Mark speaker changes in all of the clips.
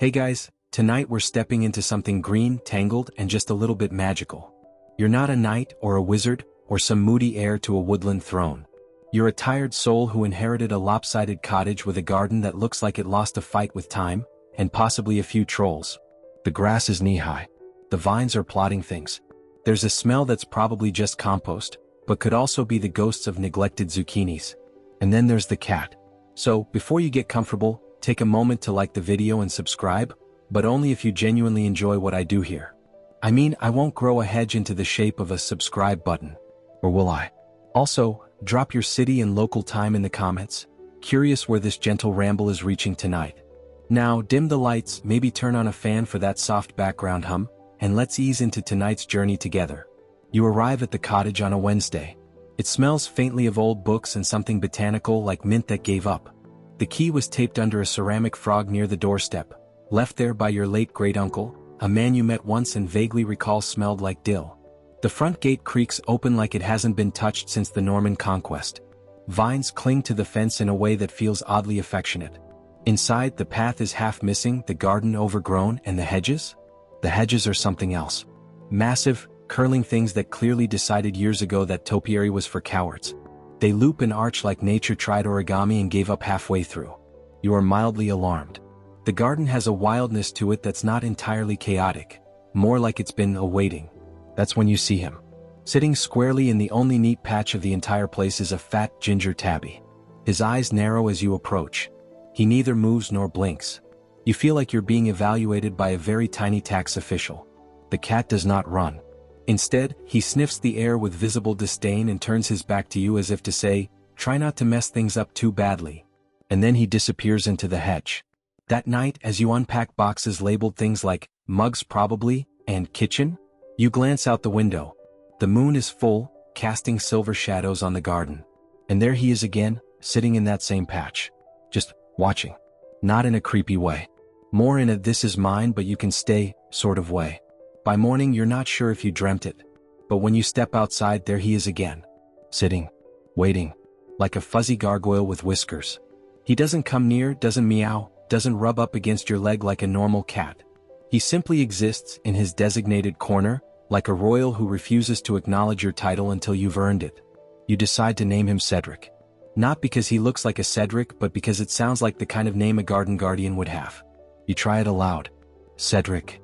Speaker 1: Hey guys, tonight we're stepping into something green, tangled, and just a little bit magical. You're not a knight or a wizard or some moody heir to a woodland throne. You're a tired soul who inherited a lopsided cottage with a garden that looks like it lost a fight with time, and possibly a few trolls. The grass is knee-high. The vines are plotting things. There's a smell that's probably just compost, but could also be the ghosts of neglected zucchinis. And then there's the cat. So, before you get comfortable, take a moment to like the video and subscribe, but only if you genuinely enjoy what I do here. I mean, I won't grow a hedge into the shape of a subscribe button. Or will I? Also, drop your city and local time in the comments. Curious where this gentle ramble is reaching tonight. Now, dim the lights, maybe turn on a fan for that soft background hum, and let's ease into tonight's journey together. You arrive at the cottage on a Wednesday. It smells faintly of old books and something botanical like mint that gave up. The key was taped under a ceramic frog near the doorstep, left there by your late great-uncle, a man you met once and vaguely recall smelled like dill. The front gate creaks open like it hasn't been touched since the Norman conquest. Vines cling to the fence in a way that feels oddly affectionate. Inside, the path is half missing, the garden overgrown, and the hedges? The hedges are something else. Massive, curling things that clearly decided years ago that topiary was for cowards. They loop and arch like nature tried origami and gave up halfway through. You are mildly alarmed. The garden has a wildness to it that's not entirely chaotic, more like it's been awaiting. That's when you see him. Sitting squarely in the only neat patch of the entire place is a fat ginger tabby. His eyes narrow as you approach. He neither moves nor blinks. You feel like you're being evaluated by a very tiny tax official. The cat does not run. Instead, he sniffs the air with visible disdain and turns his back to you as if to say, "Try not to mess things up too badly." And then he disappears into the hedge. That night, as you unpack boxes labeled things like, mugs probably, and kitchen, you glance out the window. The moon is full, casting silver shadows on the garden. And there he is again, sitting in that same patch. Just watching. Not in a creepy way. More in a "this is mine but you can stay" sort of way. By morning you're not sure if you dreamt it. But when you step outside, there he is again. Sitting. Waiting. Like a fuzzy gargoyle with whiskers. He doesn't come near, doesn't meow, doesn't rub up against your leg like a normal cat. He simply exists in his designated corner, like a royal who refuses to acknowledge your title until you've earned it. You decide to name him Cedric. Not because he looks like a Cedric, but because it sounds like the kind of name a garden guardian would have. You try it aloud. Cedric.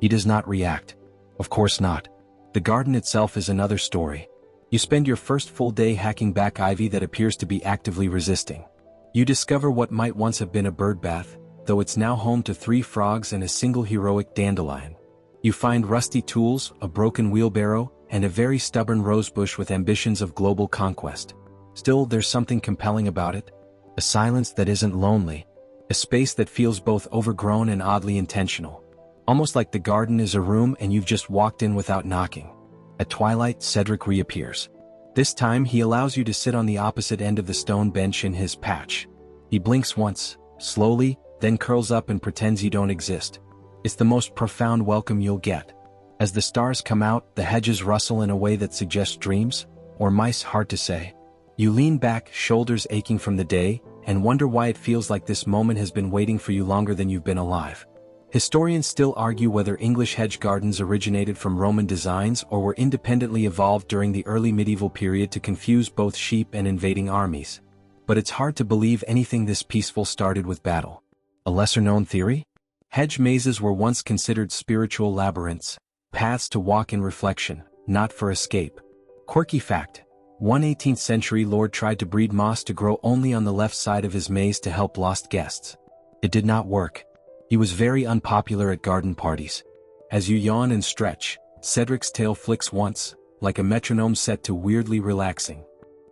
Speaker 1: He does not react. Of course not. The garden itself is another story. You spend your first full day hacking back ivy that appears to be actively resisting. You discover what might once have been a birdbath, though it's now home to 3 frogs and a single heroic dandelion. You find rusty tools, a broken wheelbarrow, and a very stubborn rosebush with ambitions of global conquest. Still, there's something compelling about it. A silence that isn't lonely. A space that feels both overgrown and oddly intentional. Almost like the garden is a room and you've just walked in without knocking. At twilight, Cedric reappears. This time he allows you to sit on the opposite end of the stone bench in his patch. He blinks once, slowly, then curls up and pretends you don't exist. It's the most profound welcome you'll get. As the stars come out, the hedges rustle in a way that suggests dreams, or mice, hard to say. You lean back, shoulders aching from the day, and wonder why it feels like this moment has been waiting for you longer than you've been alive. Historians still argue whether English hedge gardens originated from Roman designs or were independently evolved during the early medieval period to confuse both sheep and invading armies. But it's hard to believe anything this peaceful started with battle. A lesser-known theory? Hedge mazes were once considered spiritual labyrinths, paths to walk in reflection, not for escape. Quirky fact: one 18th century lord tried to breed moss to grow only on the left side of his maze to help lost guests. It did not work. He was very unpopular at garden parties. As you yawn and stretch, Cedric's tail flicks once, like a metronome set to weirdly relaxing.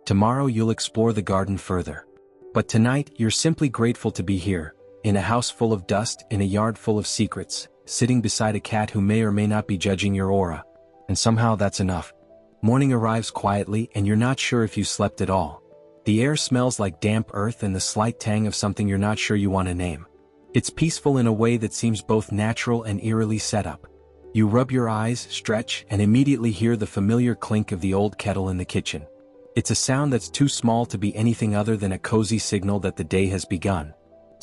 Speaker 1: Tomorrow you'll explore the garden further. But tonight, you're simply grateful to be here, in a house full of dust, in a yard full of secrets, sitting beside a cat who may or may not be judging your aura. And somehow that's enough. Morning arrives quietly and you're not sure if you slept at all. The air smells like damp earth and the slight tang of something you're not sure you want to name. It's peaceful in a way that seems both natural and eerily set up. You rub your eyes, stretch, and immediately hear the familiar clink of the old kettle in the kitchen. It's a sound that's too small to be anything other than a cozy signal that the day has begun.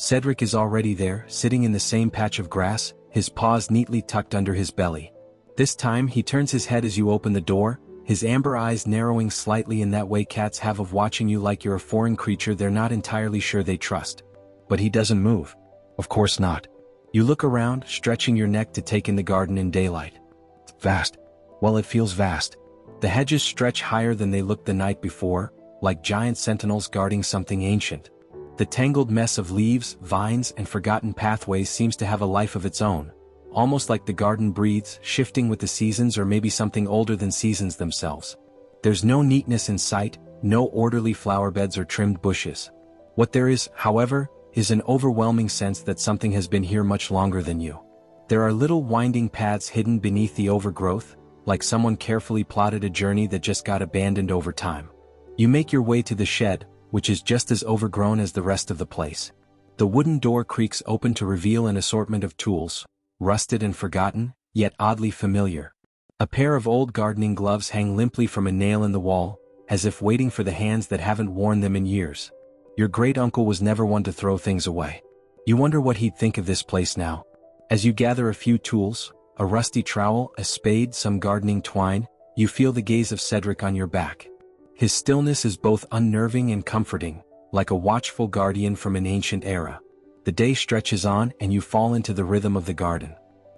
Speaker 1: Cedric is already there, sitting in the same patch of grass, his paws neatly tucked under his belly. This time he turns his head as you open the door, his amber eyes narrowing slightly in that way cats have of watching you like you're a foreign creature they're not entirely sure they trust. But he doesn't move. Of course not. You look around, stretching your neck to take in the garden in daylight. It's vast. Well, it feels vast. The hedges stretch higher than they looked the night before, like giant sentinels guarding something ancient. The tangled mess of leaves, vines, and forgotten pathways seems to have a life of its own, almost like the garden breathes, shifting with the seasons or maybe something older than seasons themselves. There's no neatness in sight, no orderly flower beds or trimmed bushes. What there is, however, is an overwhelming sense that something has been here much longer than you. There are little winding paths hidden beneath the overgrowth, like someone carefully plotted a journey that just got abandoned over time. You make your way to the shed, which is just as overgrown as the rest of the place. The wooden door creaks open to reveal an assortment of tools, rusted and forgotten, yet oddly familiar. A pair of old gardening gloves hang limply from a nail in the wall, as if waiting for the hands that haven't worn them in years. Your great-uncle was never one to throw things away. You wonder what he'd think of this place now. As you gather a few tools, a rusty trowel, a spade, some gardening twine, you feel the gaze of Cedric on your back. His stillness is both unnerving and comforting, like a watchful guardian from an ancient era. The day stretches on and you fall into the rhythm of the garden.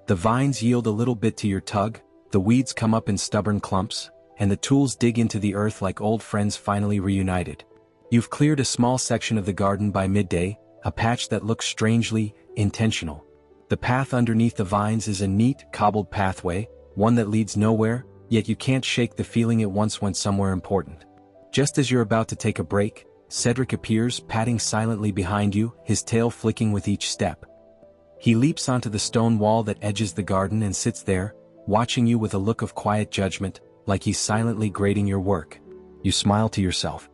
Speaker 1: The vines yield a little bit to your tug, the weeds come up in stubborn clumps, and the tools dig into the earth like old friends finally reunited. You've cleared a small section of the garden by midday, a patch that looks strangely intentional. The path underneath the vines is a neat, cobbled pathway, one that leads nowhere, yet you can't shake the feeling it once went somewhere important. Just as you're about to take a break, Cedric appears, padding silently behind you, his tail flicking with each step. He leaps onto the stone wall that edges the garden and sits there, watching you with a look of quiet judgment, like he's silently grading your work. You smile to yourself.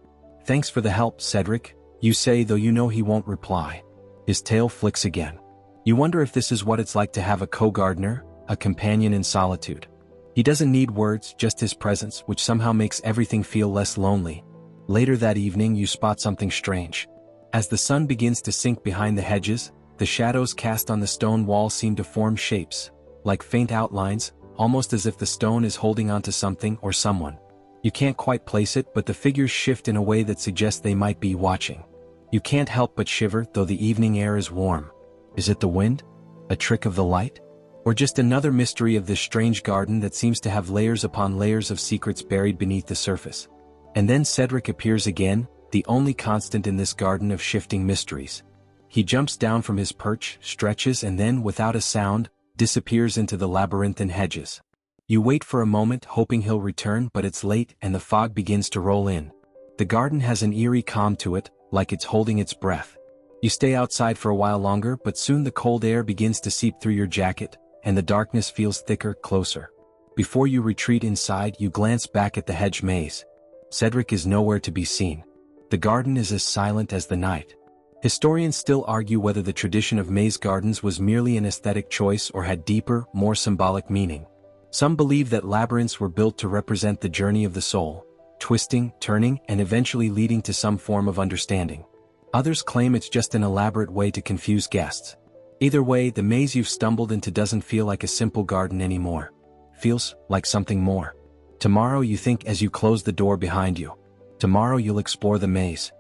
Speaker 1: "Thanks for the help, Cedric," you say, though you know he won't reply. His tail flicks again. You wonder if this is what it's like to have a co-gardener, a companion in solitude. He doesn't need words, just his presence, which somehow makes everything feel less lonely. Later that evening you spot something strange. As the sun begins to sink behind the hedges, the shadows cast on the stone wall seem to form shapes, like faint outlines, almost as if the stone is holding onto something or someone. You can't quite place it, but the figures shift in a way that suggests they might be watching. You can't help but shiver, though the evening air is warm. Is it the wind? A trick of the light? Or just another mystery of this strange garden that seems to have layers upon layers of secrets buried beneath the surface? And then Cedric appears again, the only constant in this garden of shifting mysteries. He jumps down from his perch, stretches, and then, without a sound, disappears into the labyrinthine hedges. You wait for a moment, hoping he'll return, but it's late and the fog begins to roll in. The garden has an eerie calm to it, like it's holding its breath. You stay outside for a while longer, but soon the cold air begins to seep through your jacket, and the darkness feels thicker, closer. Before you retreat inside, you glance back at the hedge maze. Cedric is nowhere to be seen. The garden is as silent as the night. Historians still argue whether the tradition of maze gardens was merely an aesthetic choice or had deeper, more symbolic meaning. Some believe that labyrinths were built to represent the journey of the soul, twisting, turning, and eventually leading to some form of understanding. Others claim it's just an elaborate way to confuse guests. Either way, the maze you've stumbled into doesn't feel like a simple garden anymore. Feels like something more. Tomorrow, you think as you close the door behind you. Tomorrow you'll explore the maze.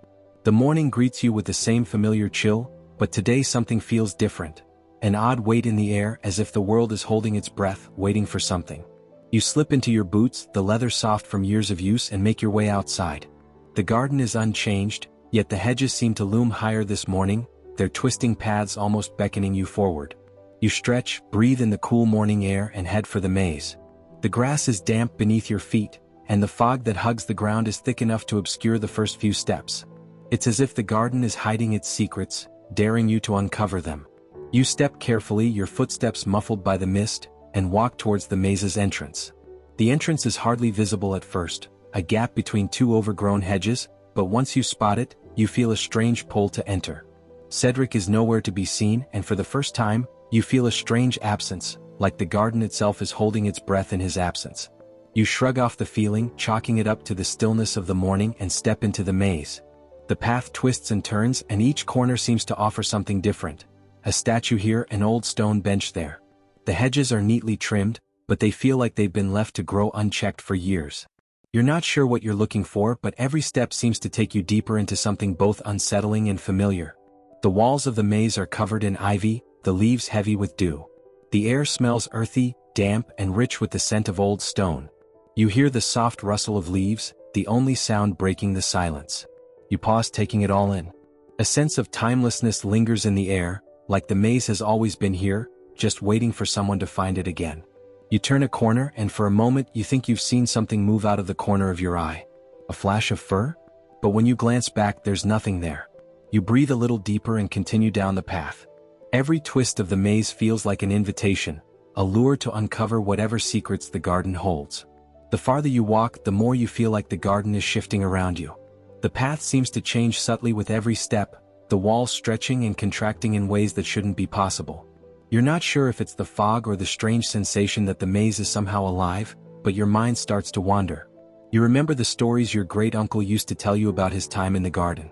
Speaker 1: The morning greets you with the same familiar chill, but today something feels different. An odd weight in the air, as if the world is holding its breath, waiting for something. You slip into your boots, the leather soft from years of use, and make your way outside. The garden is unchanged, yet the hedges seem to loom higher this morning, their twisting paths almost beckoning you forward. You stretch, breathe in the cool morning air, and head for the maze. The grass is damp beneath your feet, and the fog that hugs the ground is thick enough to obscure the first few steps. It's as if the garden is hiding its secrets, daring you to uncover them. You step carefully, your footsteps muffled by the mist, and walk towards the maze's entrance. The entrance is hardly visible at first, a gap between two overgrown hedges, but once you spot it, you feel a strange pull to enter. Cedric is nowhere to be seen, and for the first time, you feel a strange absence, like the garden itself is holding its breath in his absence. You shrug off the feeling, chalking it up to the stillness of the morning, and step into the maze. The path twists and turns, and each corner seems to offer something different. A statue here, an old stone bench there. The hedges are neatly trimmed, but they feel like they've been left to grow unchecked for years. You're not sure what you're looking for, but every step seems to take you deeper into something both unsettling and familiar. The walls of the maze are covered in ivy, the leaves heavy with dew. The air smells earthy, damp, and rich with the scent of old stone. You hear the soft rustle of leaves, the only sound breaking the silence. You pause, taking it all in. A sense of timelessness lingers in the air, like the maze has always been here, just waiting for someone to find it again. You turn a corner, and for a moment you think you've seen something move out of the corner of your eye. A flash of fur? But when you glance back, there's nothing there. You breathe a little deeper and continue down the path. Every twist of the maze feels like an invitation, a lure to uncover whatever secrets the garden holds. The farther you walk, the more you feel like the garden is shifting around you. The path seems to change subtly with every step, the walls stretching and contracting in ways that shouldn't be possible. You're not sure if it's the fog or the strange sensation that the maze is somehow alive, but your mind starts to wander. You remember the stories your great-uncle used to tell you about his time in the garden.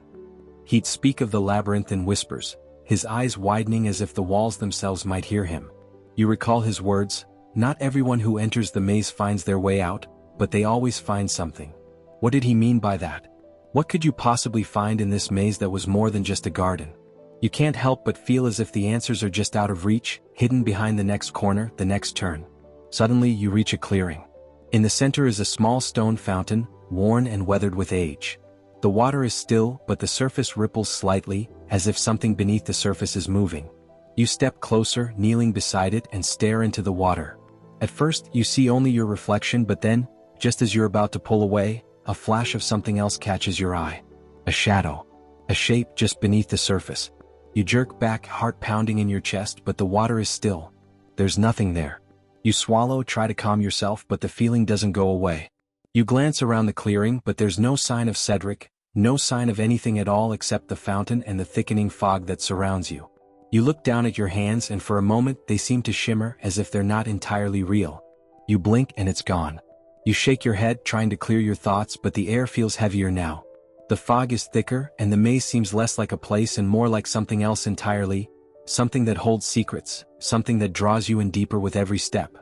Speaker 1: He'd speak of the labyrinth in whispers, his eyes widening as if the walls themselves might hear him. You recall his words, "Not everyone who enters the maze finds their way out, but they always find something." What did he mean by that? What could you possibly find in this maze that was more than just a garden? You can't help but feel as if the answers are just out of reach, hidden behind the next corner, the next turn. Suddenly you reach a clearing. In the center is a small stone fountain, worn and weathered with age. The water is still, but the surface ripples slightly, as if something beneath the surface is moving. You step closer, kneeling beside it, and stare into the water. At first, you see only your reflection, but then, just as you're about to pull away, a flash of something else catches your eye. A shadow. A shape just beneath the surface. You jerk back, heart pounding in your chest, but the water is still. There's nothing there. You swallow, try to calm yourself, but the feeling doesn't go away. You glance around the clearing, but there's no sign of Cedric, no sign of anything at all except the fountain and the thickening fog that surrounds you. You look down at your hands, and for a moment they seem to shimmer as if they're not entirely real. You blink and it's gone. You shake your head, trying to clear your thoughts, but the air feels heavier now. The fog is thicker, and the maze seems less like a place and more like something else entirely, something that holds secrets, something that draws you in deeper with every step.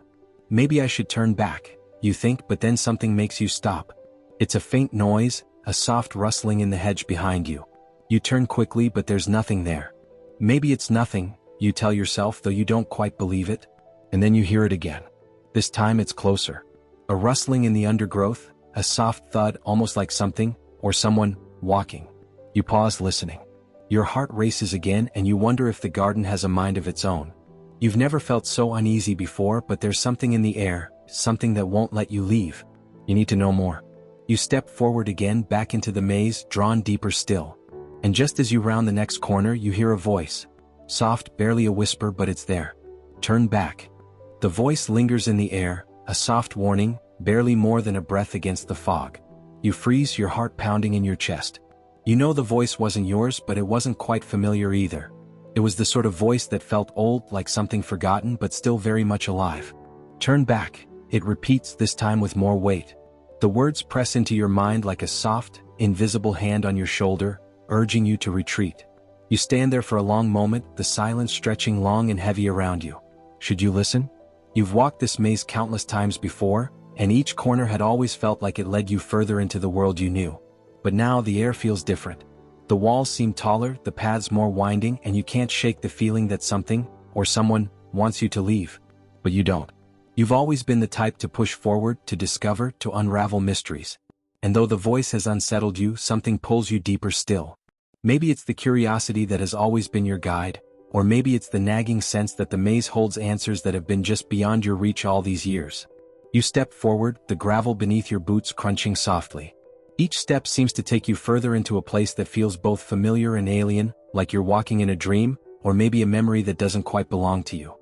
Speaker 1: Maybe I should turn back, you think, but then something makes you stop. It's a faint noise, a soft rustling in the hedge behind you. You turn quickly, but there's nothing there. Maybe it's nothing, you tell yourself, though you don't quite believe it. And then you hear it again. This time it's closer. A rustling in the undergrowth, a soft thud, almost like something, or someone, walking. You pause, listening. Your heart races again, and you wonder if the garden has a mind of its own. You've never felt so uneasy before, but there's something in the air, something that won't let you leave. You need to know more. You step forward again, back into the maze, drawn deeper still. And just as you round the next corner, you hear a voice. Soft, barely a whisper, but it's there. Turn back. The voice lingers in the air, a soft warning, barely more than a breath against the fog. You freeze, your heart pounding in your chest. You know the voice wasn't yours, but it wasn't quite familiar either. It was the sort of voice that felt old, like something forgotten, but still very much alive. Turn back, it repeats, this time with more weight. The words press into your mind like a soft, invisible hand on your shoulder, urging you to retreat. You stand there for a long moment, the silence stretching long and heavy around you. Should you listen? You've walked this maze countless times before, and each corner had always felt like it led you further into the world you knew. But now the air feels different. The walls seem taller, the paths more winding, and you can't shake the feeling that something, or someone, wants you to leave. But you don't. You've always been the type to push forward, to discover, to unravel mysteries. And though the voice has unsettled you, something pulls you deeper still. Maybe it's the curiosity that has always been your guide, or maybe it's the nagging sense that the maze holds answers that have been just beyond your reach all these years. You step forward, the gravel beneath your boots crunching softly. Each step seems to take you further into a place that feels both familiar and alien, like you're walking in a dream, or maybe a memory that doesn't quite belong to you.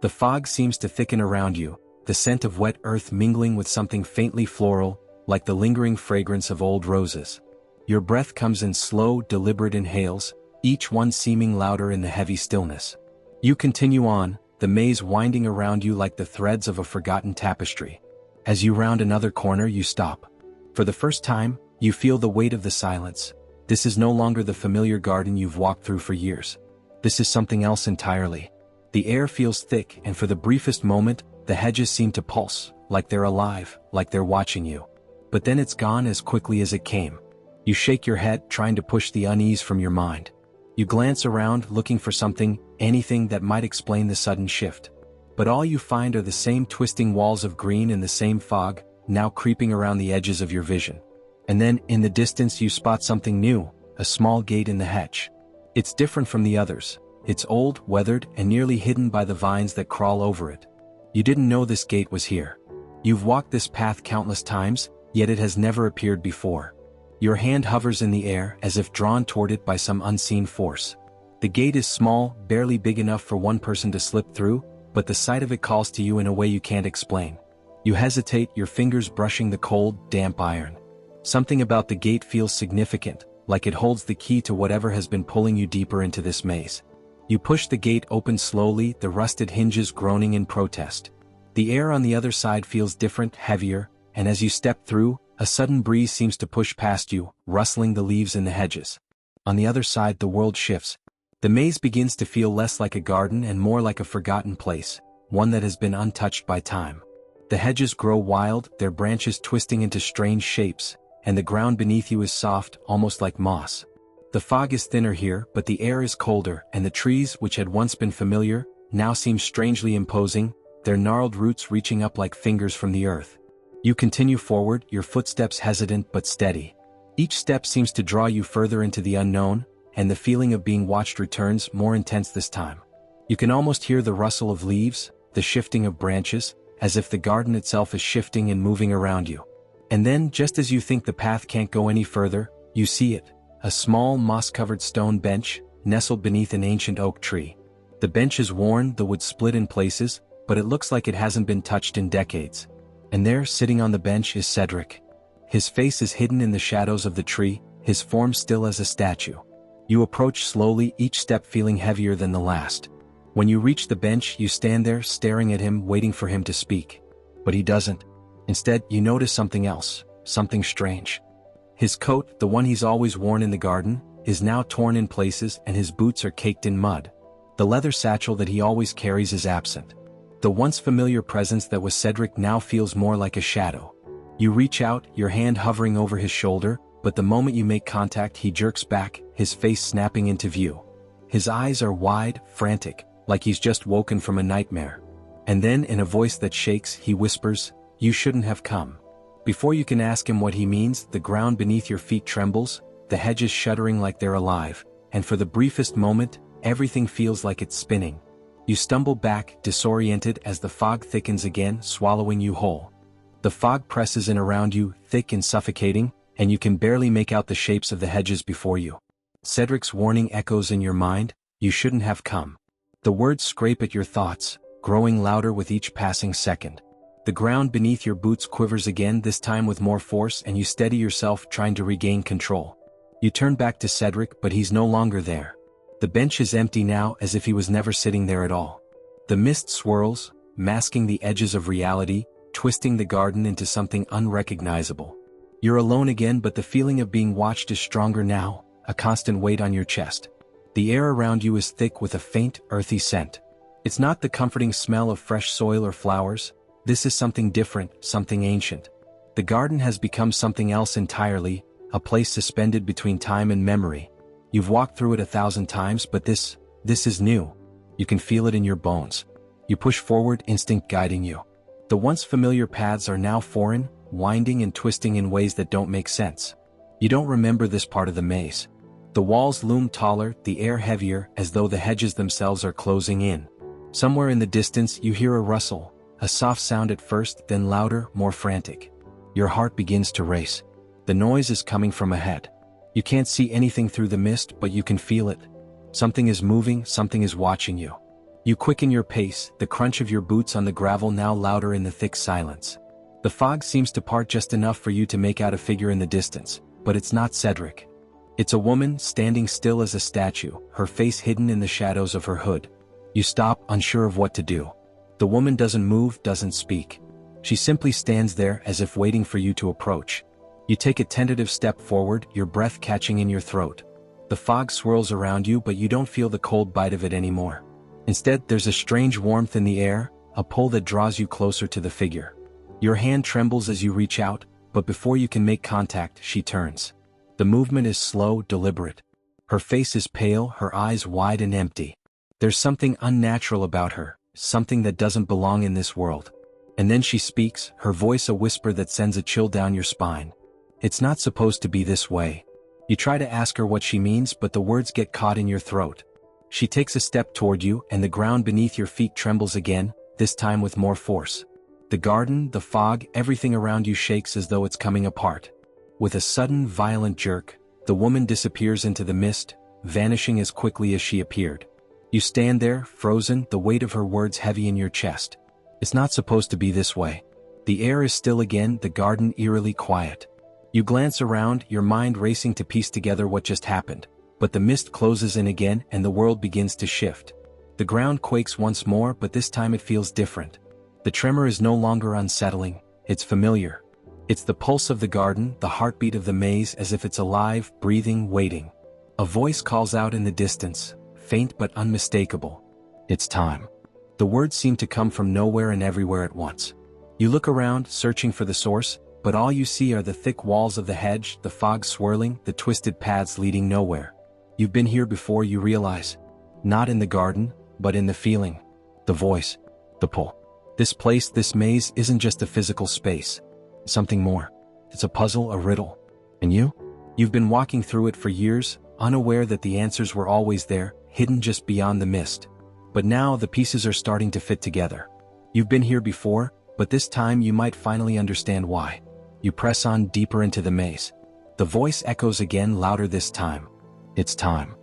Speaker 1: The fog seems to thicken around you, the scent of wet earth mingling with something faintly floral, like the lingering fragrance of old roses. Your breath comes in slow, deliberate inhales, each one seeming louder in the heavy stillness. You continue on, the maze winding around you like the threads of a forgotten tapestry. As you round another corner, you stop. For the first time, you feel the weight of the silence, This is no longer the familiar garden you've walked through for years. This is something else entirely. The air feels thick, and for the briefest moment, the hedges seem to pulse, like they're alive, like they're watching you. But then it's gone as quickly as it came. You shake your head, trying to push the unease from your mind. You glance around, looking for something, anything that might explain the sudden shift. But all you find are the same twisting walls of green and the same fog, now creeping around the edges of your vision. And then, in the distance, you spot something new, a small gate in the hedge. It's different from the others. It's old, weathered, and nearly hidden by the vines that crawl over it. You didn't know this gate was here. You've walked this path countless times, yet it has never appeared before. Your hand hovers in the air, as if drawn toward it by some unseen force. The gate is small, barely big enough for one person to slip through, but the sight of it calls to you in a way you can't explain. You hesitate, your fingers brushing the cold, damp iron. Something about the gate feels significant, like it holds the key to whatever has been pulling you deeper into this maze. You push the gate open slowly, the rusted hinges groaning in protest. The air on the other side feels different, heavier, and as you step through, a sudden breeze seems to push past you, rustling the leaves in the hedges. On the other side, the world shifts. The maze begins to feel less like a garden and more like a forgotten place, one that has been untouched by time. The hedges grow wild, their branches twisting into strange shapes, and the ground beneath you is soft, almost like moss. The fog is thinner here, but the air is colder, and the trees, which had once been familiar, now seem strangely imposing, their gnarled roots reaching up like fingers from the earth. You continue forward, your footsteps hesitant but steady. Each step seems to draw you further into the unknown, and the feeling of being watched returns, more intense this time. You can almost hear the rustle of leaves, the shifting of branches, as if the garden itself is shifting and moving around you. And then, just as you think the path can't go any further, you see it, a small moss-covered stone bench, nestled beneath an ancient oak tree. The bench is worn, the wood split in places, but it looks like it hasn't been touched in decades. And there, sitting on the bench, is Cedric. His face is hidden in the shadows of the tree, his form still as a statue. You approach slowly, each step feeling heavier than the last. When you reach the bench, you stand there, staring at him, waiting for him to speak. But he doesn't. Instead, you notice something else, something strange. His coat, the one he's always worn in the garden, is now torn in places and his boots are caked in mud. The leather satchel that he always carries is absent. The once familiar presence that was Cedric now feels more like a shadow. You reach out, your hand hovering over his shoulder, but the moment you make contact he jerks back, his face snapping into view. His eyes are wide, frantic, like he's just woken from a nightmare. And then, in a voice that shakes, he whispers, "You shouldn't have come." Before you can ask him what he means, the ground beneath your feet trembles, the hedges shuddering like they're alive, and for the briefest moment, everything feels like it's spinning. You stumble back, disoriented, as the fog thickens again, swallowing you whole. The fog presses in around you, thick and suffocating, and you can barely make out the shapes of the hedges before you. Cedric's warning echoes in your mind, "You shouldn't have come." The words scrape at your thoughts, growing louder with each passing second. The ground beneath your boots quivers again, this time with more force, and you steady yourself, trying to regain control. You turn back to Cedric, but he's no longer there. The bench is empty now, as if he was never sitting there at all. The mist swirls, masking the edges of reality, twisting the garden into something unrecognizable. You're alone again, but the feeling of being watched is stronger now, a constant weight on your chest. The air around you is thick with a faint, earthy scent. It's not the comforting smell of fresh soil or flowers. This is something different, something ancient. The garden has become something else entirely, a place suspended between time and memory. You've walked through it 1,000 times, but this is new. You can feel it in your bones. You push forward, instinct guiding you. The once familiar paths are now foreign, winding and twisting in ways that don't make sense. You don't remember this part of the maze. The walls loom taller, the air heavier, as though the hedges themselves are closing in. Somewhere in the distance, you hear a rustle, a soft sound at first, then louder, more frantic. Your heart begins to race. The noise is coming from ahead. You can't see anything through the mist, but you can feel it. Something is moving, something is watching you. You quicken your pace, the crunch of your boots on the gravel now louder in the thick silence. The fog seems to part just enough for you to make out a figure in the distance, but it's not Cedric. It's a woman, standing still as a statue, her face hidden in the shadows of her hood. You stop, unsure of what to do. The woman doesn't move, doesn't speak. She simply stands there, as if waiting for you to approach. You take a tentative step forward, your breath catching in your throat. The fog swirls around you, but you don't feel the cold bite of it anymore. Instead, there's a strange warmth in the air, a pull that draws you closer to the figure. Your hand trembles as you reach out, but before you can make contact, she turns. The movement is slow, deliberate. Her face is pale, her eyes wide and empty. There's something unnatural about her, something that doesn't belong in this world. And then she speaks, her voice a whisper that sends a chill down your spine. It's not supposed to be this way. You try to ask her what she means, but the words get caught in your throat. She takes a step toward you, and the ground beneath your feet trembles again, this time with more force. The garden, the fog, everything around you shakes as though it's coming apart. With a sudden, violent jerk, the woman disappears into the mist, vanishing as quickly as she appeared. You stand there, frozen, the weight of her words heavy in your chest. It's not supposed to be this way. The air is still again, the garden eerily quiet. You glance around, your mind racing to piece together what just happened, but the mist closes in again and the world begins to shift. The ground quakes once more, but this time it feels different. The tremor is no longer unsettling, it's familiar. It's the pulse of the garden, the heartbeat of the maze, as if it's alive, breathing, waiting. A voice calls out in the distance, faint but unmistakable. It's time. The words seem to come from nowhere and everywhere at once. You look around, searching for the source, but all you see are the thick walls of the hedge, the fog swirling, the twisted paths leading nowhere. You've been here before, you realize. Not in the garden, but in the feeling. The voice. The pull. This place, this maze, isn't just a physical space. It's something more. It's a puzzle, a riddle. And you? You've been walking through it for years, unaware that the answers were always there, hidden just beyond the mist. But now the pieces are starting to fit together. You've been here before, but this time you might finally understand why. You press on deeper into the maze. The voice echoes again, louder this time. It's time.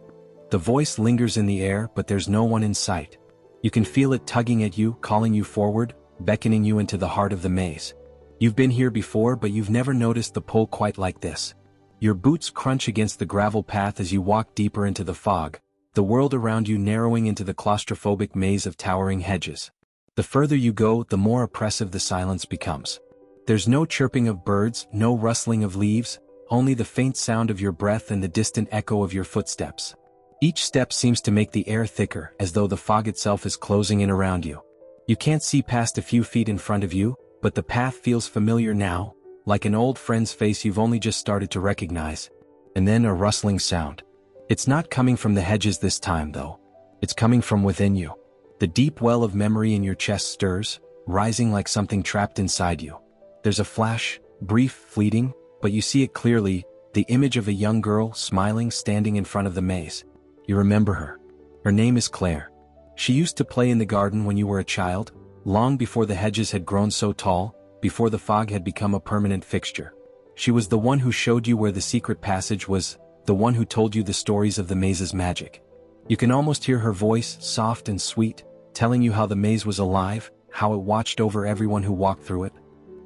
Speaker 1: The voice lingers in the air, but there's no one in sight. You can feel it tugging at you, calling you forward, beckoning you into the heart of the maze. You've been here before, but you've never noticed the pull quite like this. Your boots crunch against the gravel path as you walk deeper into the fog, the world around you narrowing into the claustrophobic maze of towering hedges. The further you go, the more oppressive the silence becomes. There's no chirping of birds, no rustling of leaves, only the faint sound of your breath and the distant echo of your footsteps. Each step seems to make the air thicker, as though the fog itself is closing in around you. You can't see past a few feet in front of you, but the path feels familiar now, like an old friend's face you've only just started to recognize. And then a rustling sound. It's not coming from the hedges this time, though. It's coming from within you. The deep well of memory in your chest stirs, rising like something trapped inside you. There's a flash, brief, fleeting, but you see it clearly, the image of a young girl, smiling, standing in front of the maze. You remember her. Her name is Claire. She used to play in the garden when you were a child, long before the hedges had grown so tall, before the fog had become a permanent fixture. She was the one who showed you where the secret passage was, the one who told you the stories of the maze's magic. You can almost hear her voice, soft and sweet, telling you how the maze was alive, how it watched over everyone who walked through it.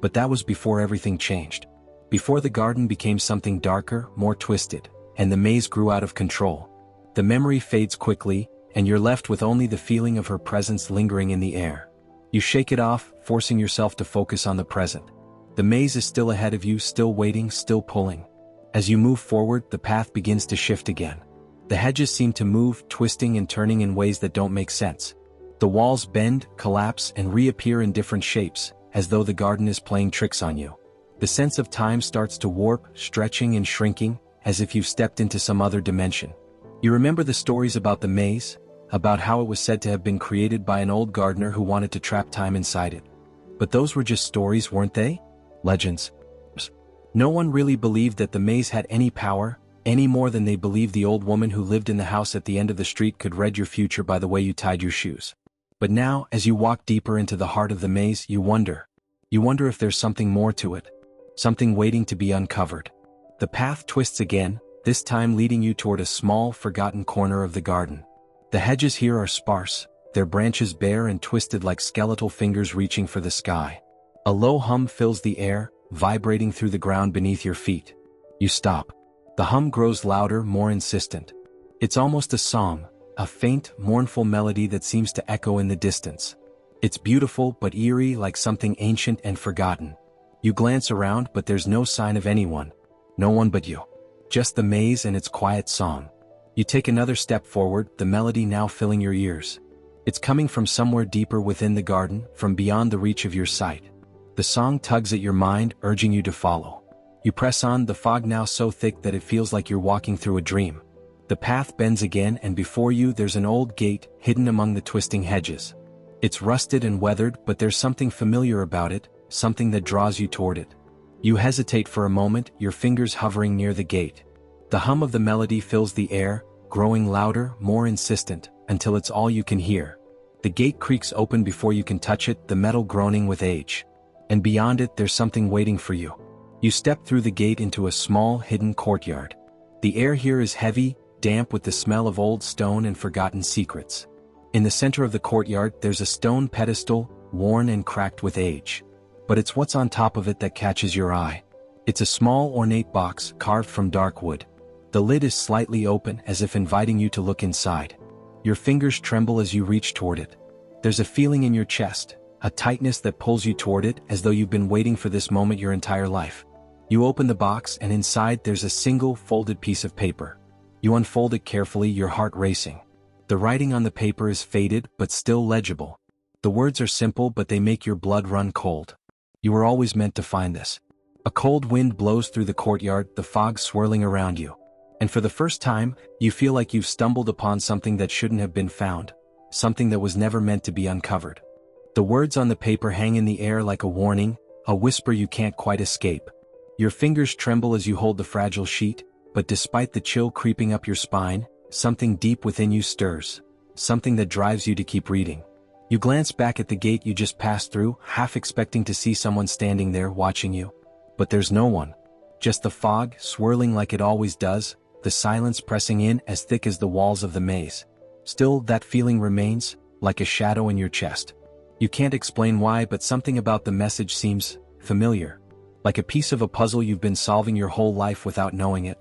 Speaker 1: But that was before everything changed. Before the garden became something darker, more twisted, and the maze grew out of control. The memory fades quickly, and you're left with only the feeling of her presence lingering in the air. You shake it off, forcing yourself to focus on the present. The maze is still ahead of you, still waiting, still pulling. As you move forward, the path begins to shift again. The hedges seem to move, twisting and turning in ways that don't make sense. The walls bend, collapse, and reappear in different shapes, as though the garden is playing tricks on you. The sense of time starts to warp, stretching and shrinking, as if you've stepped into some other dimension. You remember the stories about the maze, about how it was said to have been created by an old gardener who wanted to trap time inside it. But those were just stories, weren't they? Legends. No one really believed that the maze had any power, any more than they believed the old woman who lived in the house at the end of the street could read your future by the way you tied your shoes. But now, as you walk deeper into the heart of the maze, you wonder if there's something more to it. Something waiting to be uncovered. The path twists again, this time leading you toward a small, forgotten corner of the garden. The hedges here are sparse, their branches bare and twisted like skeletal fingers reaching for the sky. A low hum fills the air, vibrating through the ground beneath your feet. You stop. The hum grows louder, more insistent. It's almost a song, a faint, mournful melody that seems to echo in the distance. It's beautiful but eerie, like something ancient and forgotten. You glance around but there's no sign of anyone. No one but you. Just the maze and its quiet song. You take another step forward, the melody now filling your ears. It's coming from somewhere deeper within the garden, from beyond the reach of your sight. The song tugs at your mind, urging you to follow. You press on, the fog now so thick that it feels like you're walking through a dream. The path bends again and before you there's an old gate, hidden among the twisting hedges. It's rusted and weathered, but there's something familiar about it, something that draws you toward it. You hesitate for a moment, your fingers hovering near the gate. The hum of the melody fills the air, growing louder, more insistent, until it's all you can hear. The gate creaks open before you can touch it, the metal groaning with age. And beyond it there's something waiting for you. You step through the gate into a small, hidden courtyard. The air here is heavy, damp with the smell of old stone and forgotten secrets. In the center of the courtyard there's a stone pedestal, worn and cracked with age. But it's what's on top of it that catches your eye. It's a small ornate box, carved from dark wood. The lid is slightly open, as if inviting you to look inside. Your fingers tremble as you reach toward it. There's a feeling in your chest, a tightness that pulls you toward it, as though you've been waiting for this moment your entire life. You open the box and inside there's a single, folded piece of paper. You unfold it carefully, your heart racing. The writing on the paper is faded, but still legible. The words are simple, but they make your blood run cold. You were always meant to find this. A cold wind blows through the courtyard, the fog swirling around you. And for the first time, you feel like you've stumbled upon something that shouldn't have been found, something that was never meant to be uncovered. The words on the paper hang in the air like a warning, a whisper you can't quite escape. Your fingers tremble as you hold the fragile sheet, but despite the chill creeping up your spine, something deep within you stirs, something that drives you to keep reading. You glance back at the gate you just passed through, half expecting to see someone standing there watching you. But there's no one. Just the fog, swirling like it always does, the silence pressing in as thick as the walls of the maze. Still, that feeling remains, like a shadow in your chest. You can't explain why, but something about the message seems familiar. Like a piece of a puzzle you've been solving your whole life without knowing it.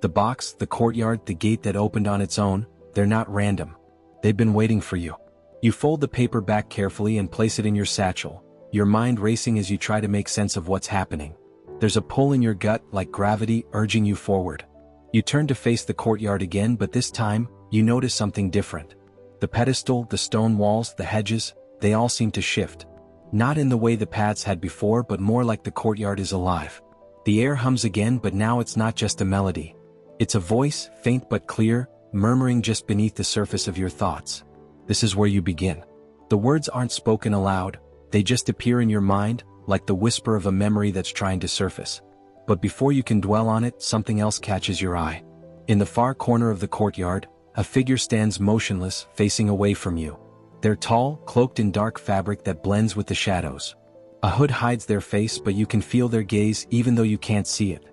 Speaker 1: The box, the courtyard, the gate that opened on its own, they're not random. They've been waiting for you. You fold the paper back carefully and place it in your satchel, your mind racing as you try to make sense of what's happening. There's a pull in your gut, like gravity, urging you forward. You turn to face the courtyard again, but this time, you notice something different. The pedestal, the stone walls, the hedges, they all seem to shift. Not in the way the paths had before, but more like the courtyard is alive. The air hums again, but now it's not just a melody. It's a voice, faint but clear, murmuring just beneath the surface of your thoughts. This is where you begin. The words aren't spoken aloud, they just appear in your mind, like the whisper of a memory that's trying to surface. But before you can dwell on it, something else catches your eye. In the far corner of the courtyard, a figure stands motionless, facing away from you. They're tall, cloaked in dark fabric that blends with the shadows. A hood hides their face, but you can feel their gaze even though you can't see it.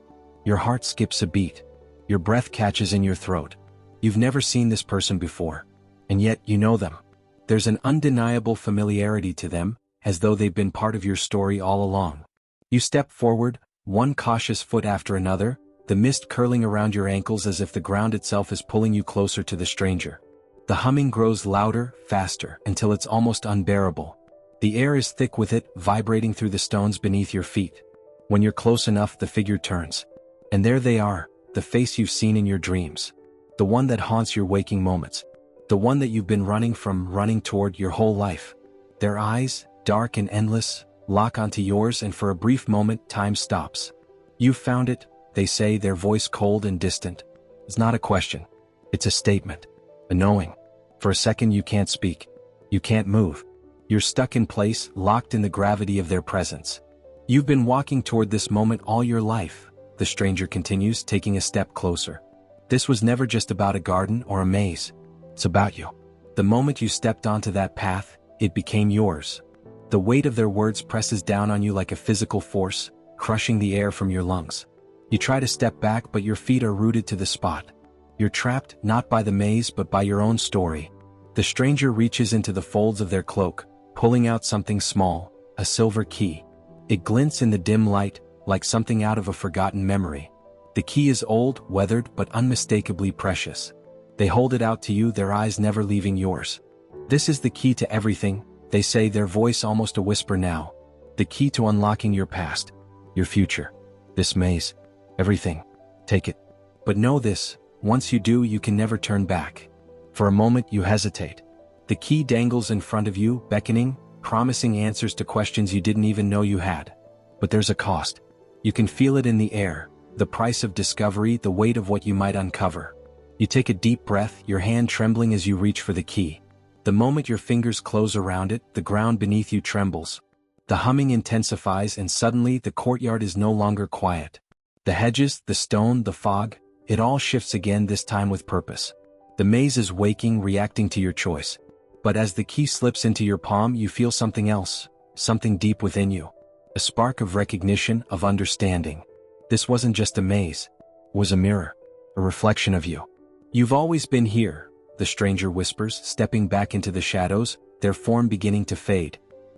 Speaker 1: Your heart skips a beat. Your breath catches in your throat. You've never seen this person before. And yet you know them. There's an undeniable familiarity to them, as though they've been part of your story all along. You step forward, one cautious foot after another, the mist curling around your ankles as if the ground itself is pulling you closer to the stranger. The humming grows louder, faster, until it's almost unbearable. The air is thick with it, vibrating through the stones beneath your feet. When you're close enough, the figure turns. And there they are, the face you've seen in your dreams. The one that haunts your waking moments. The one that you've been running toward your whole life. Their eyes, dark and endless, lock onto yours, and for a brief moment time stops. You've found it, they say, their voice cold and distant. It's not a question. It's a statement. A knowing. For a second you can't speak. You can't move. You're stuck in place, locked in the gravity of their presence. You've been walking toward this moment all your life, the stranger continues, taking a step closer. This was never just about a garden or a maze. It's about you. The moment you stepped onto that path, it became yours. The weight of their words presses down on you like a physical force, crushing the air from your lungs. You try to step back, but your feet are rooted to the spot. You're trapped, not by the maze but by your own story. The stranger reaches into the folds of their cloak, pulling out something small, a silver key. It glints in the dim light, like something out of a forgotten memory. The key is old, weathered, but unmistakably precious. They hold it out to you, their eyes never leaving yours. This is the key to everything, they say, their voice almost a whisper now. The key to unlocking your past. your future, this maze, everything. Take it. But know this, once you do, you can never turn back. For a moment you hesitate. The key dangles in front of you, beckoning, promising answers to questions you didn't even know you had. But there's a cost. You can feel it in the air, the price of discovery, the weight of what you might uncover. You take a deep breath, your hand trembling as you reach for the key. The moment your fingers close around it, the ground beneath you trembles. The humming intensifies, and suddenly the courtyard is no longer quiet. The hedges, the stone, the fog, it all shifts again, this time with purpose. The maze is waking, reacting to your choice. But as the key slips into your palm, you feel something else, something deep within you. A spark of recognition, of understanding. This wasn't just a maze. It was a mirror, a reflection of you. You've always been here, the stranger whispers, stepping back into the shadows, their form beginning to fade.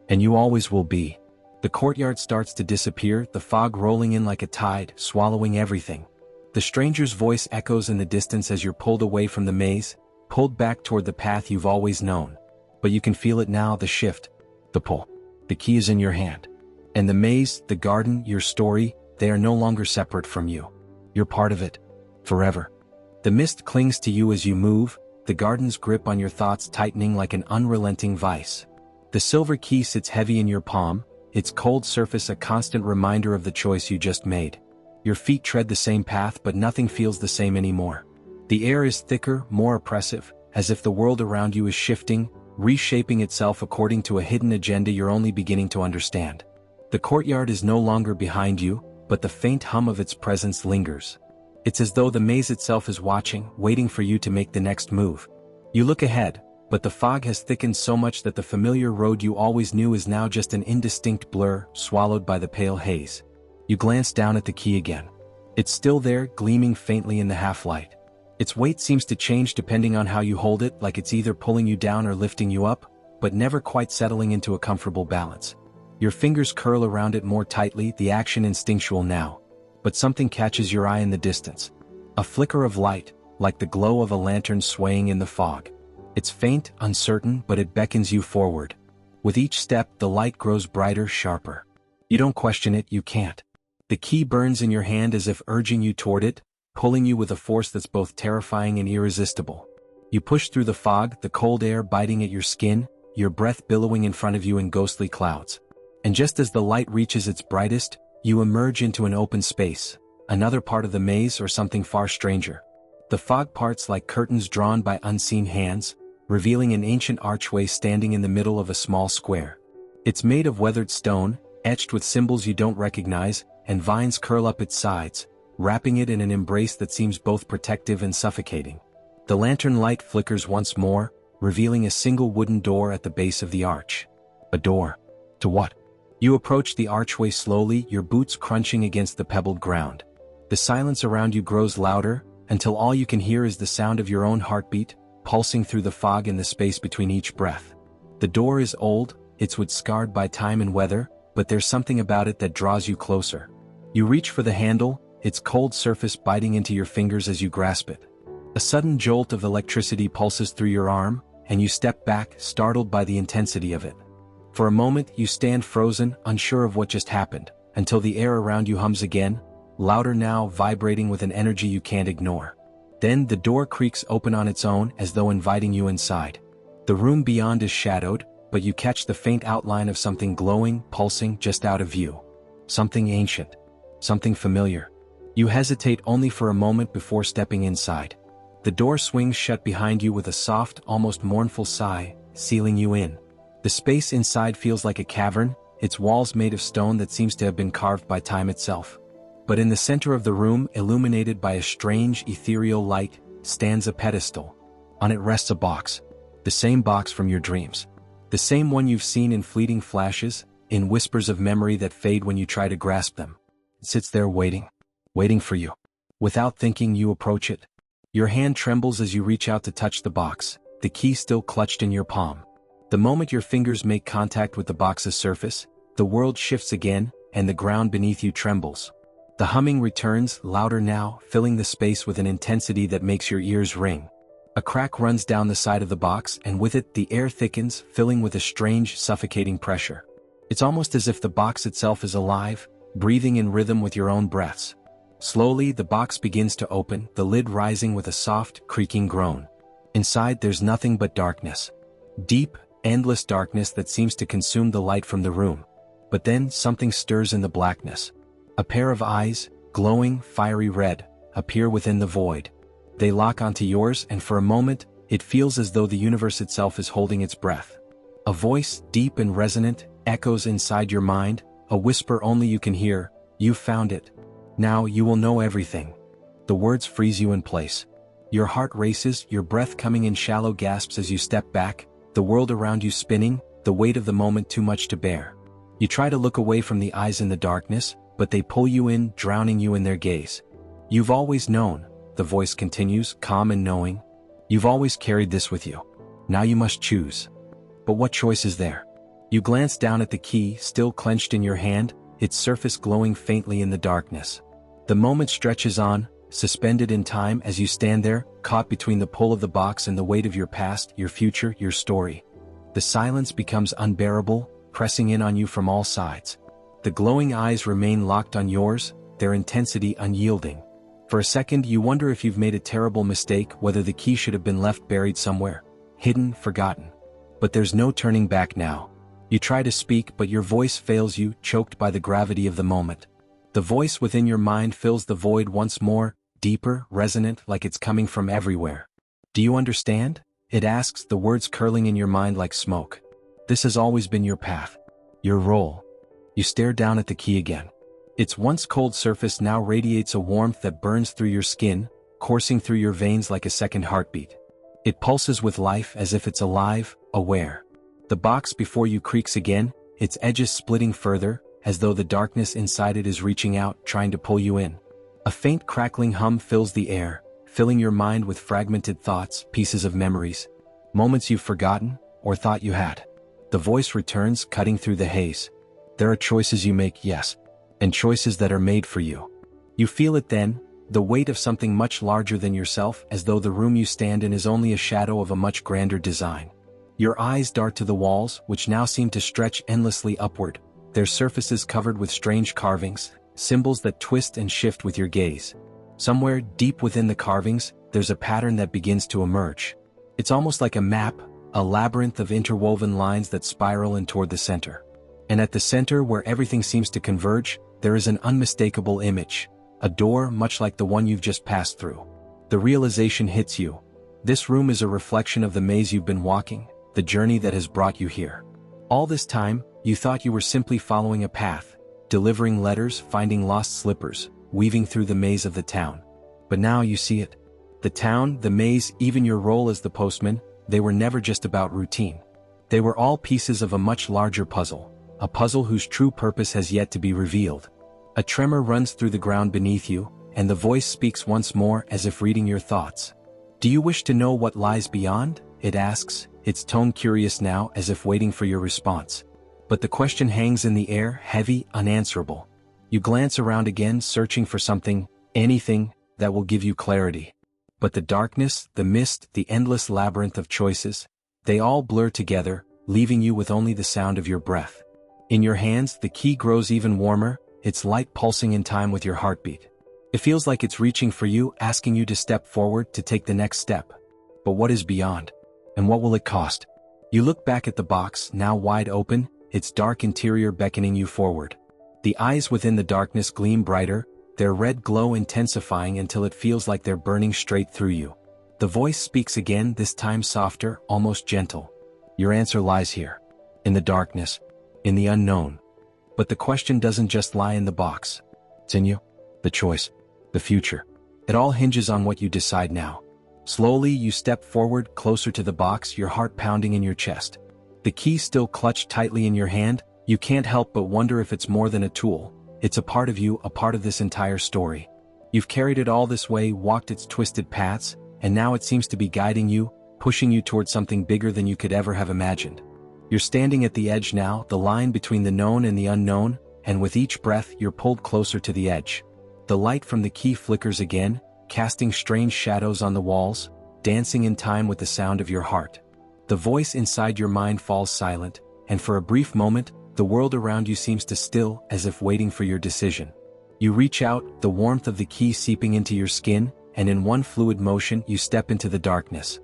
Speaker 1: And you always will be. The courtyard starts to disappear, the fog rolling in like a tide, swallowing everything. The stranger's voice echoes in the distance as you're pulled away from the maze, pulled back toward the path you've always known. But you can feel it now, the shift, the pull. The key is in your hand. And the maze, the garden, your story, they are no longer separate from you. You're part of it. Forever. The mist clings to you as you move, the garden's grip on your thoughts tightening like an unrelenting vice. The silver key sits heavy in your palm, its cold surface a constant reminder of the choice you just made. Your feet tread the same path, but nothing feels the same anymore. The air is thicker, more oppressive, as if the world around you is shifting, reshaping itself according to a hidden agenda you're only beginning to understand. The courtyard is no longer behind you, but the faint hum of its presence lingers. It's as though the maze itself is watching, waiting for you to make the next move. You look ahead, but the fog has thickened so much that the familiar road you always knew is now just an indistinct blur, swallowed by the pale haze. You glance down at the key again. It's still there, gleaming faintly in the half-light. Its weight seems to change depending on how you hold it, like it's either pulling you down or lifting you up, but never quite settling into a comfortable balance. Your fingers curl around it more tightly, the action instinctual now. But something catches your eye in the distance. A flicker of light, like the glow of a lantern swaying in the fog. It's faint, uncertain, but it beckons you forward. With each step, the light grows brighter, sharper. You don't question it, you can't. The key burns in your hand as if urging you toward it, pulling you with a force that's both terrifying and irresistible. You push through the fog, the cold air biting at your skin, your breath billowing in front of you in ghostly clouds. And just as the light reaches its brightest, you emerge into an open space, another part of the maze or something far stranger. The fog parts like curtains drawn by unseen hands, revealing an ancient archway standing in the middle of a small square. It's made of weathered stone, etched with symbols you don't recognize, and vines curl up its sides, wrapping it in an embrace that seems both protective and suffocating. The lantern light flickers once more, revealing a single wooden door at the base of the arch. A door. To what? You approach the archway slowly, your boots crunching against the pebbled ground. The silence around you grows louder, until all you can hear is the sound of your own heartbeat, pulsing through the fog in the space between each breath. The door is old, its wood scarred by time and weather, but there's something about it that draws you closer. You reach for the handle, its cold surface biting into your fingers as you grasp it. A sudden jolt of electricity pulses through your arm, and you step back, startled by the intensity of it. For a moment, you stand frozen, unsure of what just happened, until the air around you hums again, louder now, vibrating with an energy you can't ignore. Then the door creaks open on its own, as though inviting you inside. The room beyond is shadowed, but you catch the faint outline of something glowing, pulsing just out of view. Something ancient. Something familiar. You hesitate only for a moment before stepping inside. The door swings shut behind you with a soft, almost mournful sigh, sealing you in. The space inside feels like a cavern, its walls made of stone that seems to have been carved by time itself. But in the center of the room, illuminated by a strange, ethereal light, stands a pedestal. On it rests a box. The same box from your dreams. The same one you've seen in fleeting flashes, in whispers of memory that fade when you try to grasp them. It sits there waiting for you. Without thinking, you approach it. Your hand trembles as you reach out to touch the box, the key still clutched in your palm. The moment your fingers make contact with the box's surface, the world shifts again, and the ground beneath you trembles. The humming returns, louder now, filling the space with an intensity that makes your ears ring. A crack runs down the side of the box, and with it, the air thickens, filling with a strange, suffocating pressure. It's almost as if the box itself is alive, breathing in rhythm with your own breaths. Slowly, the box begins to open, the lid rising with a soft, creaking groan. Inside, there's nothing but darkness. Deep, endless darkness that seems to consume the light from the room. But then, something stirs in the blackness. A pair of eyes, glowing, fiery red, appear within the void. They lock onto yours, and for a moment, it feels as though the universe itself is holding its breath. A voice, deep and resonant, echoes inside your mind, a whisper only you can hear, "You've found it. Now you will know everything." The words freeze you in place. Your heart races, your breath coming in shallow gasps as you step back, the world around you spinning, the weight of the moment too much to bear. You try to look away from the eyes in the darkness, but they pull you in, drowning you in their gaze. "You've always known," the voice continues, calm and knowing. "You've always carried this with you. Now you must choose." But what choice is there? You glance down at the key, still clenched in your hand, its surface glowing faintly in the darkness. The moment stretches on, suspended in time as you stand there, caught between the pull of the box and the weight of your past, your future, your story. The silence becomes unbearable, pressing in on you from all sides. The glowing eyes remain locked on yours, their intensity unyielding. For a second you wonder if you've made a terrible mistake, whether the key should have been left buried somewhere, hidden, forgotten. But there's no turning back now. You try to speak, but your voice fails you, choked by the gravity of the moment. The voice within your mind fills the void once more, deeper, resonant, like it's coming from everywhere. "Do you understand?" it asks, the words curling in your mind like smoke. "This has always been your path. Your role." You stare down at the key again. Its once cold surface now radiates a warmth that burns through your skin, coursing through your veins like a second heartbeat. It pulses with life as if it's alive, aware. The box before you creaks again, its edges splitting further, as though the darkness inside it is reaching out, trying to pull you in. A faint crackling hum fills the air, filling your mind with fragmented thoughts, pieces of memories. Moments you've forgotten, or thought you had. The voice returns, cutting through the haze. "There are choices you make, yes. And choices that are made for you." You feel it then, the weight of something much larger than yourself, as though the room you stand in is only a shadow of a much grander design. Your eyes dart to the walls, which now seem to stretch endlessly upward, their surfaces covered with strange carvings, symbols that twist and shift with your gaze. Somewhere deep within the carvings, there's a pattern that begins to emerge. It's almost like a map, a labyrinth of interwoven lines that spiral in toward the center. And at the center, where everything seems to converge, there is an unmistakable image, a door much like the one you've just passed through. The realization hits you. This room is a reflection of the maze you've been walking, the journey that has brought you here. All this time, you thought you were simply following a path, delivering letters, finding lost slippers, weaving through the maze of the town. But now you see it. The town, the maze, even your role as the postman, they were never just about routine. They were all pieces of a much larger puzzle, a puzzle whose true purpose has yet to be revealed. A tremor runs through the ground beneath you, and the voice speaks once more as if reading your thoughts. "Do you wish to know what lies beyond?" it asks, its tone curious now, as if waiting for your response. But the question hangs in the air, heavy, unanswerable. You glance around again, searching for something, anything, that will give you clarity. But the darkness, the mist, the endless labyrinth of choices, they all blur together, leaving you with only the sound of your breath. In your hands, the key grows even warmer, its light pulsing in time with your heartbeat. It feels like it's reaching for you, asking you to step forward, to take the next step. But what is beyond? And what will it cost? You look back at the box, now wide open, its dark interior beckoning you forward. The eyes within the darkness gleam brighter, their red glow intensifying until it feels like they're burning straight through you. The voice speaks again, this time softer, almost gentle. "Your answer lies here. In the darkness. In the unknown." But the question doesn't just lie in the box. It's in you. The choice. The future. It all hinges on what you decide now. Slowly you step forward, closer to the box, your heart pounding in your chest. The key still clutched tightly in your hand, you can't help but wonder if it's more than a tool. It's a part of you, a part of this entire story. You've carried it all this way, walked its twisted paths, and now it seems to be guiding you, pushing you towards something bigger than you could ever have imagined. You're standing at the edge now, the line between the known and the unknown, and with each breath you're pulled closer to the edge. The light from the key flickers again, casting strange shadows on the walls, dancing in time with the sound of your heart. The voice inside your mind falls silent, and for a brief moment, the world around you seems to still, as if waiting for your decision. You reach out, the warmth of the key seeping into your skin, and in one fluid motion you step into the darkness.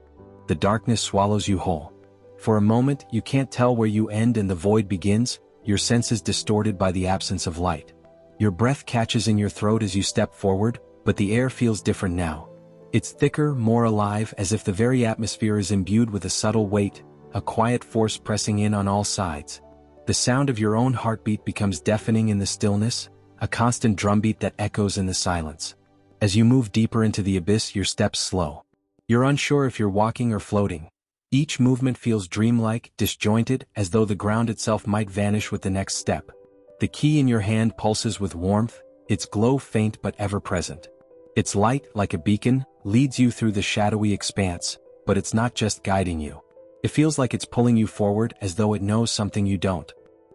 Speaker 1: The darkness swallows you whole. For a moment, you can't tell where you end and the void begins, your senses distorted by the absence of light. Your breath catches in your throat as you step forward, but the air feels different now. It's thicker, more alive, as if the very atmosphere is imbued with a subtle weight, a quiet force pressing in on all sides. The sound of your own heartbeat becomes deafening in the stillness, a constant drumbeat that echoes in the silence. As you move deeper into the abyss, your steps slow. You're unsure if you're walking or floating. Each movement feels dreamlike, disjointed, as though the ground itself might vanish with the next step. The key in your hand pulses with warmth, its glow faint but ever-present. Its light, like a beacon, leads you through the shadowy expanse, but it's not just guiding you. It feels like it's pulling you forward as though it knows something you don't.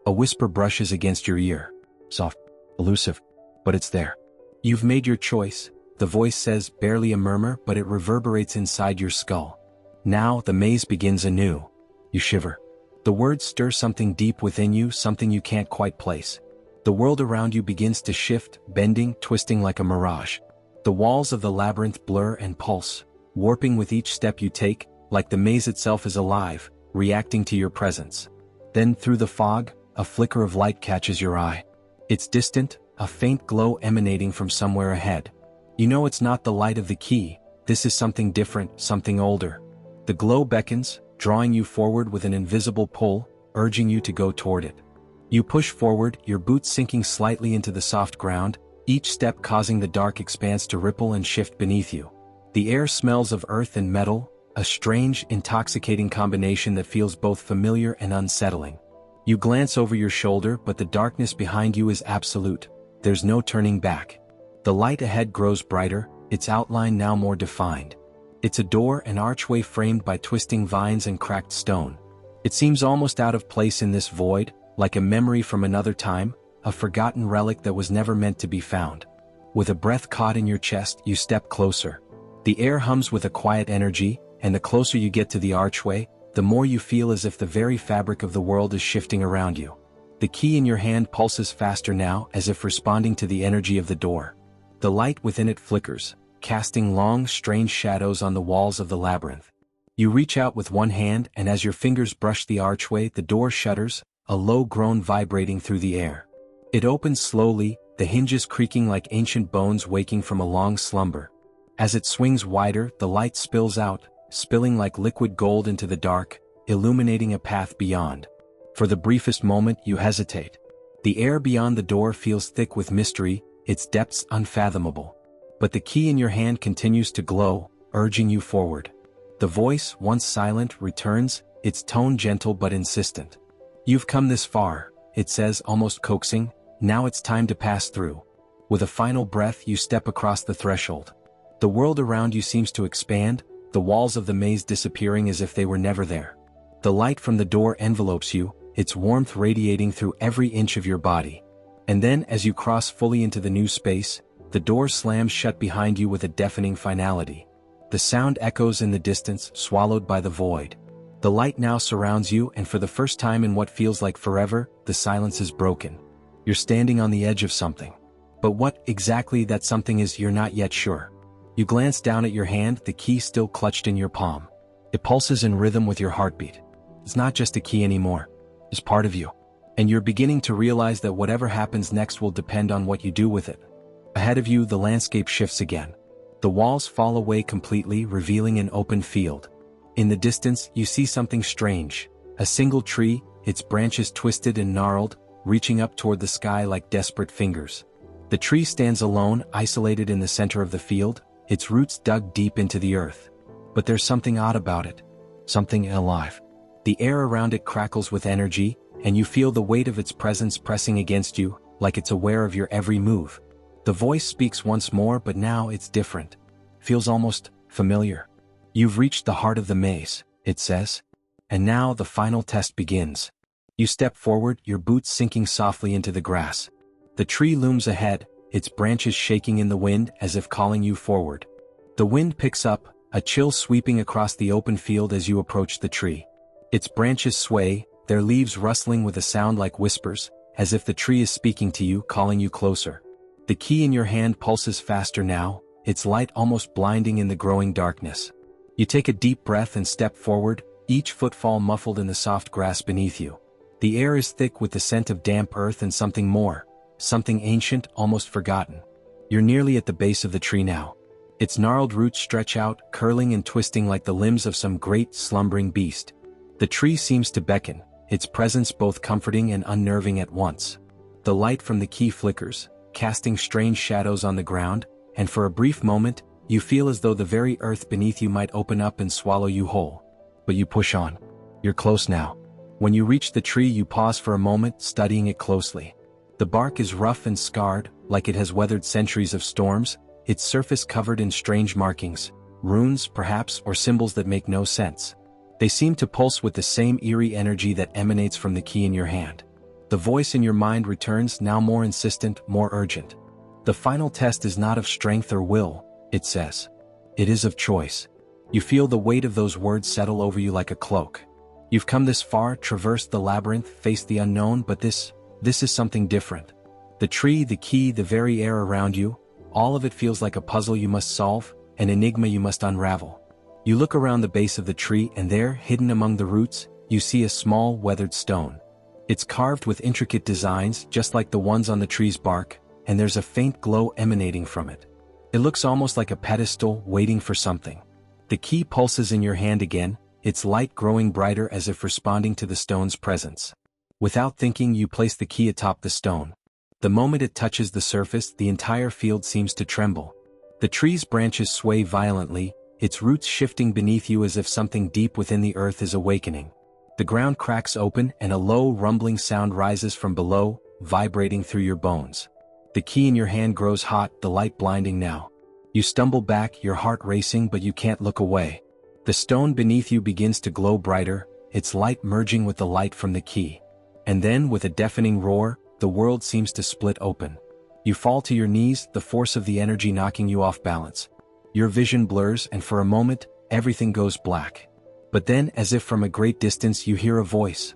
Speaker 1: A whisper brushes against your ear. Soft, elusive, but it's there. You've made your choice, the voice says, barely a murmur, but it reverberates inside your skull. Now the maze begins anew. You shiver. The words stir something deep within you, something you can't quite place. The world around you begins to shift, bending, twisting like a mirage. The walls of the labyrinth blur and pulse, warping with each step you take, like the maze itself is alive, reacting to your presence. Then through the fog, a flicker of light catches your eye. It's distant, a faint glow emanating from somewhere ahead. You know it's not the light of the key, this is something different, something older. The glow beckons, drawing you forward with an invisible pull, urging you to go toward it. You push forward, your boots sinking slightly into the soft ground, each step causing the dark expanse to ripple and shift beneath you. The air smells of earth and metal, a strange, intoxicating combination that feels both familiar and unsettling. You glance over your shoulder, but the darkness behind you is absolute. There's no turning back. The light ahead grows brighter, its outline now more defined. It's a door, an archway framed by twisting vines and cracked stone. It seems almost out of place in this void, like a memory from another time, a forgotten relic that was never meant to be found. With a breath caught in your chest, you step closer. The air hums with a quiet energy, and the closer you get to the archway, the more you feel as if the very fabric of the world is shifting around you. The key in your hand pulses faster now, as if responding to the energy of the door. The light within it flickers, casting long, strange shadows on the walls of the labyrinth. You reach out with one hand, and as your fingers brush the archway, the door shudders, a low groan vibrating through the air. It opens slowly, the hinges creaking like ancient bones waking from a long slumber. As it swings wider, the light spills out, spilling like liquid gold into the dark, illuminating a path beyond. For the briefest moment, you hesitate. The air beyond the door feels thick with mystery, its depths unfathomable. But the key in your hand continues to glow, urging you forward. The voice, once silent, returns, its tone gentle but insistent. "You've come this far," it says, almost coaxing, "now it's time to pass through." With a final breath, you step across the threshold. The world around you seems to expand, the walls of the maze disappearing as if they were never there. The light from the door envelopes you, its warmth radiating through every inch of your body. And then, as you cross fully into the new space, the door slams shut behind you with a deafening finality. The sound echoes in the distance, swallowed by the void. The light now surrounds you, and for the first time in what feels like forever, the silence is broken. You're standing on the edge of something. But what exactly that something is, you're not yet sure. You glance down at your hand, the key still clutched in your palm. It pulses in rhythm with your heartbeat. It's not just a key anymore. It's part of you. And you're beginning to realize that whatever happens next will depend on what you do with it. Ahead of you, the landscape shifts again. The walls fall away completely, revealing an open field. In the distance, you see something strange. A single tree, its branches twisted and gnarled, reaching up toward the sky like desperate fingers. The tree stands alone, isolated in the center of the field, its roots dug deep into the earth. But there's something odd about it. Something alive. The air around it crackles with energy, and you feel the weight of its presence pressing against you, like it's aware of your every move. The voice speaks once more, but now it's different. Feels almost familiar. "You've reached the heart of the maze," it says. "And now the final test begins." You step forward, your boots sinking softly into the grass. The tree looms ahead, its branches shaking in the wind as if calling you forward. The wind picks up, a chill sweeping across the open field as you approach the tree. Its branches sway, their leaves rustling with a sound like whispers, as if the tree is speaking to you, calling you closer. The key in your hand pulses faster now, its light almost blinding in the growing darkness. You take a deep breath and step forward, each footfall muffled in the soft grass beneath you. The air is thick with the scent of damp earth and something more, something ancient, almost forgotten. You're nearly at the base of the tree now. Its gnarled roots stretch out, curling and twisting like the limbs of some great, slumbering beast. The tree seems to beckon, its presence both comforting and unnerving at once. The light from the key flickers, casting strange shadows on the ground, and for a brief moment, you feel as though the very earth beneath you might open up and swallow you whole. But you push on. You're close now. When you reach the tree, you pause for a moment, studying it closely. The bark is rough and scarred, like it has weathered centuries of storms, its surface covered in strange markings, runes perhaps, or symbols that make no sense. They seem to pulse with the same eerie energy that emanates from the key in your hand. The voice in your mind returns, now more insistent, more urgent. The final test is not of strength or will, it says. It is of choice. You feel the weight of those words settle over you like a cloak. You've come this far, traversed the labyrinth, faced the unknown, but this is something different. The tree, the key, the very air around you, all of it feels like a puzzle you must solve, an enigma you must unravel. You look around the base of the tree, and there, hidden among the roots, you see a small, weathered stone. It's carved with intricate designs, just like the ones on the tree's bark, and there's a faint glow emanating from it. It looks almost like a pedestal, waiting for something. The key pulses in your hand again, its light growing brighter as if responding to the stone's presence. Without thinking, you place the key atop the stone. The moment it touches the surface, the entire field seems to tremble. The tree's branches sway violently, its roots shifting beneath you as if something deep within the earth is awakening. The ground cracks open and a low rumbling sound rises from below, vibrating through your bones. The key in your hand grows hot, the light blinding now. You stumble back, your heart racing, but you can't look away. The stone beneath you begins to glow brighter, its light merging with the light from the key. And then, with a deafening roar, the world seems to split open. You fall to your knees, the force of the energy knocking you off balance. Your vision blurs, and for a moment, everything goes black. But then, as if from a great distance, you hear a voice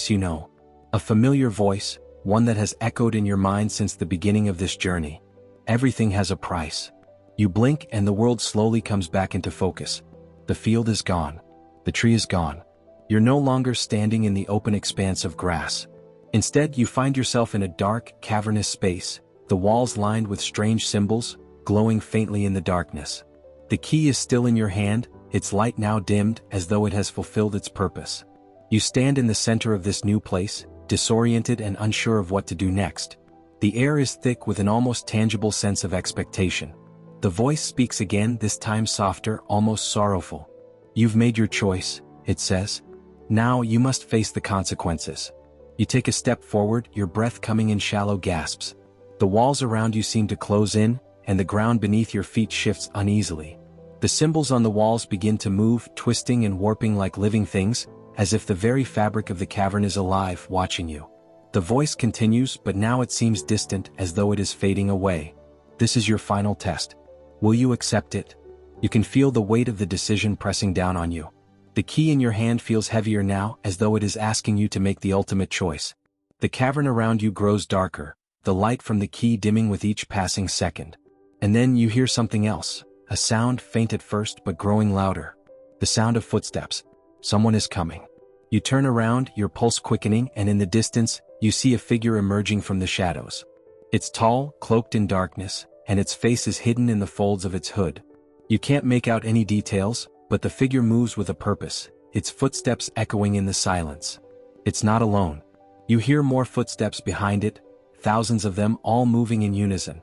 Speaker 1: you know. A familiar voice, one that has echoed in your mind since the beginning of this journey. Everything has a price. You blink and the world slowly comes back into focus. The field is gone. The tree is gone. You're no longer standing in the open expanse of grass. Instead, you find yourself in a dark, cavernous space, the walls lined with strange symbols, glowing faintly in the darkness. The key is still in your hand, its light now dimmed, as though it has fulfilled its purpose. You stand in the center of this new place, disoriented and unsure of what to do next. The air is thick with an almost tangible sense of expectation. The voice speaks again, this time softer, almost sorrowful. You've made your choice, it says. Now you must face the consequences. You take a step forward, your breath coming in shallow gasps. The walls around you seem to close in, and the ground beneath your feet shifts uneasily. The symbols on the walls begin to move, twisting and warping like living things, as if the very fabric of the cavern is alive, watching you. The voice continues, but now it seems distant, as though it is fading away. This is your final test. Will you accept it? You can feel the weight of the decision pressing down on you. The key in your hand feels heavier now, as though it is asking you to make the ultimate choice. The cavern around you grows darker, the light from the key dimming with each passing second. And then you hear something else, a sound faint at first but growing louder. The sound of footsteps. Someone is coming. You turn around, your pulse quickening, and in the distance, you see a figure emerging from the shadows. It's tall, cloaked in darkness, and its face is hidden in the folds of its hood. You can't make out any details, but the figure moves with a purpose, its footsteps echoing in the silence. It's not alone. You hear more footsteps behind it, thousands of them all moving in unison.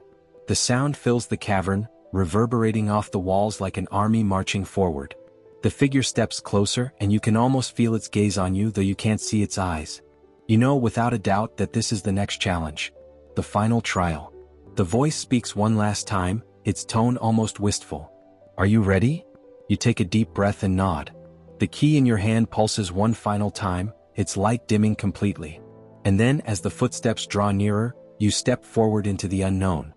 Speaker 1: The sound fills the cavern, reverberating off the walls like an army marching forward. The figure steps closer, and you can almost feel its gaze on you, though you can't see its eyes. You know without a doubt that this is the next challenge. The final trial. The voice speaks one last time, its tone almost wistful. Are you ready? You take a deep breath and nod. The key in your hand pulses one final time, its light dimming completely. And then, as the footsteps draw nearer, you step forward into the unknown.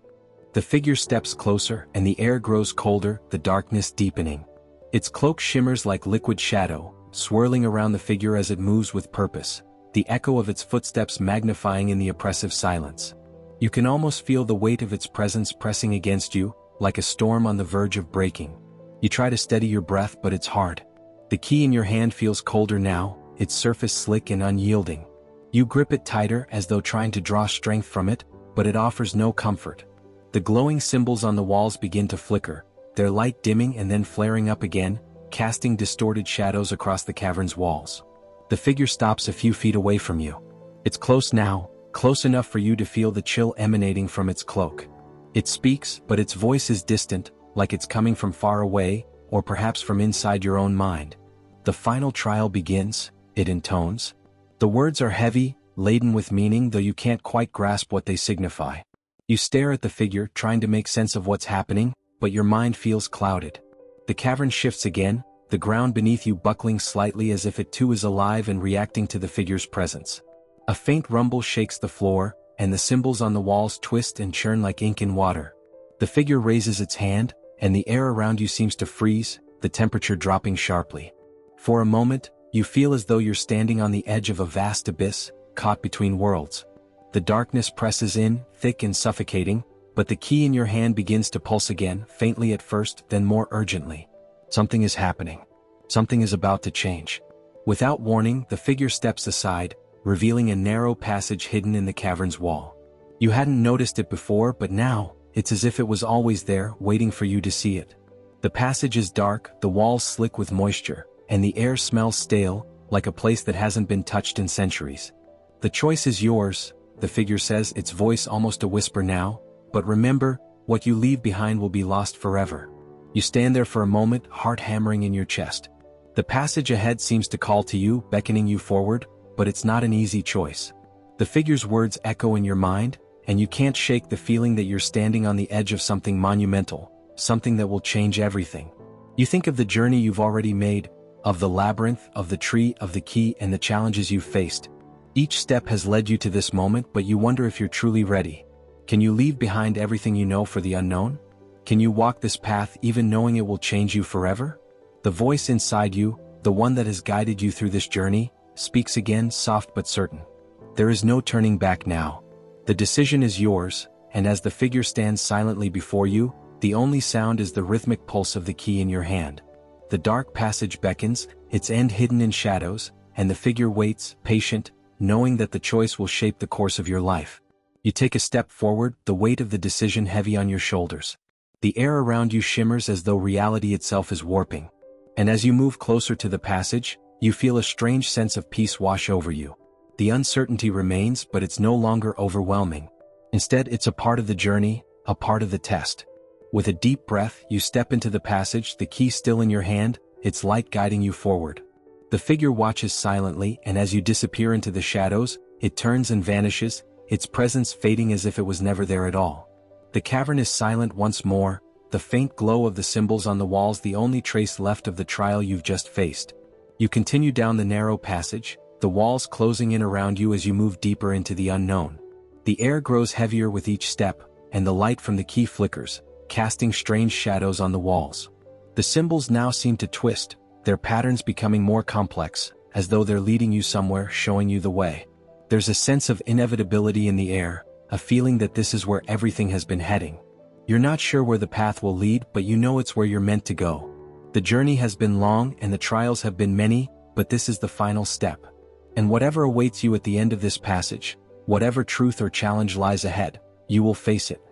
Speaker 1: The figure steps closer, and the air grows colder, the darkness deepening. Its cloak shimmers like liquid shadow, swirling around the figure as it moves with purpose, the echo of its footsteps magnifying in the oppressive silence. You can almost feel the weight of its presence pressing against you, like a storm on the verge of breaking. You try to steady your breath, but it's hard. The key in your hand feels colder now, its surface slick and unyielding. You grip it tighter as though trying to draw strength from it, but it offers no comfort. The glowing symbols on the walls begin to flicker, their light dimming and then flaring up again, casting distorted shadows across the cavern's walls. The figure stops a few feet away from you. It's close now, close enough for you to feel the chill emanating from its cloak. It speaks, but its voice is distant, like it's coming from far away, or perhaps from inside your own mind. The final trial begins, it intones. The words are heavy, laden with meaning, though you can't quite grasp what they signify. You stare at the figure, trying to make sense of what's happening, but your mind feels clouded. The cavern shifts again, the ground beneath you buckling slightly as if it too is alive and reacting to the figure's presence. A faint rumble shakes the floor, and the symbols on the walls twist and churn like ink in water. The figure raises its hand, and the air around you seems to freeze, the temperature dropping sharply. For a moment, you feel as though you're standing on the edge of a vast abyss, caught between worlds. The darkness presses in, thick and suffocating, but the key in your hand begins to pulse again, faintly at first, then more urgently. Something is happening. Something is about to change. Without warning, the figure steps aside, revealing a narrow passage hidden in the cavern's wall. You hadn't noticed it before, but now, it's as if it was always there, waiting for you to see it. The passage is dark, the walls slick with moisture, and the air smells stale, like a place that hasn't been touched in centuries. The choice is yours, the figure says, its voice almost a whisper now, but remember, what you leave behind will be lost forever. You stand there for a moment, heart hammering in your chest. The passage ahead seems to call to you, beckoning you forward, but it's not an easy choice. The figure's words echo in your mind, and you can't shake the feeling that you're standing on the edge of something monumental, something that will change everything. You think of the journey you've already made, of the labyrinth, of the tree, of the key, and the challenges you've faced. Each step has led you to this moment, but you wonder if you're truly ready. Can you leave behind everything you know for the unknown? Can you walk this path even knowing it will change you forever? The voice inside you, the one that has guided you through this journey, speaks again, soft but certain. There is no turning back now. The decision is yours, and as the figure stands silently before you, the only sound is the rhythmic pulse of the key in your hand. The dark passage beckons, its end hidden in shadows, and the figure waits, patient, knowing that the choice will shape the course of your life. You take a step forward, the weight of the decision heavy on your shoulders. The air around you shimmers as though reality itself is warping. And as you move closer to the passage, you feel a strange sense of peace wash over you. The uncertainty remains, but it's no longer overwhelming. Instead, it's a part of the journey, a part of the test. With a deep breath, you step into the passage, the key still in your hand, its light guiding you forward. The figure watches silently, and as you disappear into the shadows, it turns and vanishes, its presence fading as if it was never there at all. The cavern is silent once more, the faint glow of the symbols on the walls the only trace left of the trial you've just faced. You continue down the narrow passage, the walls closing in around you as you move deeper into the unknown. The air grows heavier with each step, and the light from the key flickers, casting strange shadows on the walls. The symbols now seem to twist, their patterns becoming more complex, as though they're leading you somewhere, showing you the way. There's a sense of inevitability in the air, a feeling that this is where everything has been heading. You're not sure where the path will lead, but you know it's where you're meant to go. The journey has been long and the trials have been many, but this is the final step. And whatever awaits you at the end of this passage, whatever truth or challenge lies ahead, you will face it.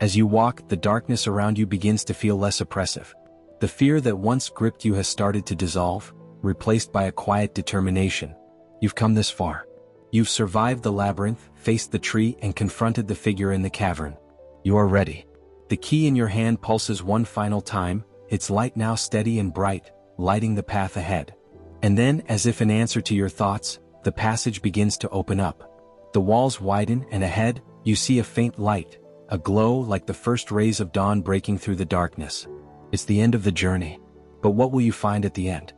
Speaker 1: As you walk, the darkness around you begins to feel less oppressive. The fear that once gripped you has started to dissolve, replaced by a quiet determination. You've come this far. You've survived the labyrinth, faced the tree, and confronted the figure in the cavern. You are ready. The key in your hand pulses one final time, its light now steady and bright, lighting the path ahead. And then, as if in answer to your thoughts, the passage begins to open up. The walls widen, and ahead, you see a faint light, a glow like the first rays of dawn breaking through the darkness. It's the end of the journey. But what will you find at the end?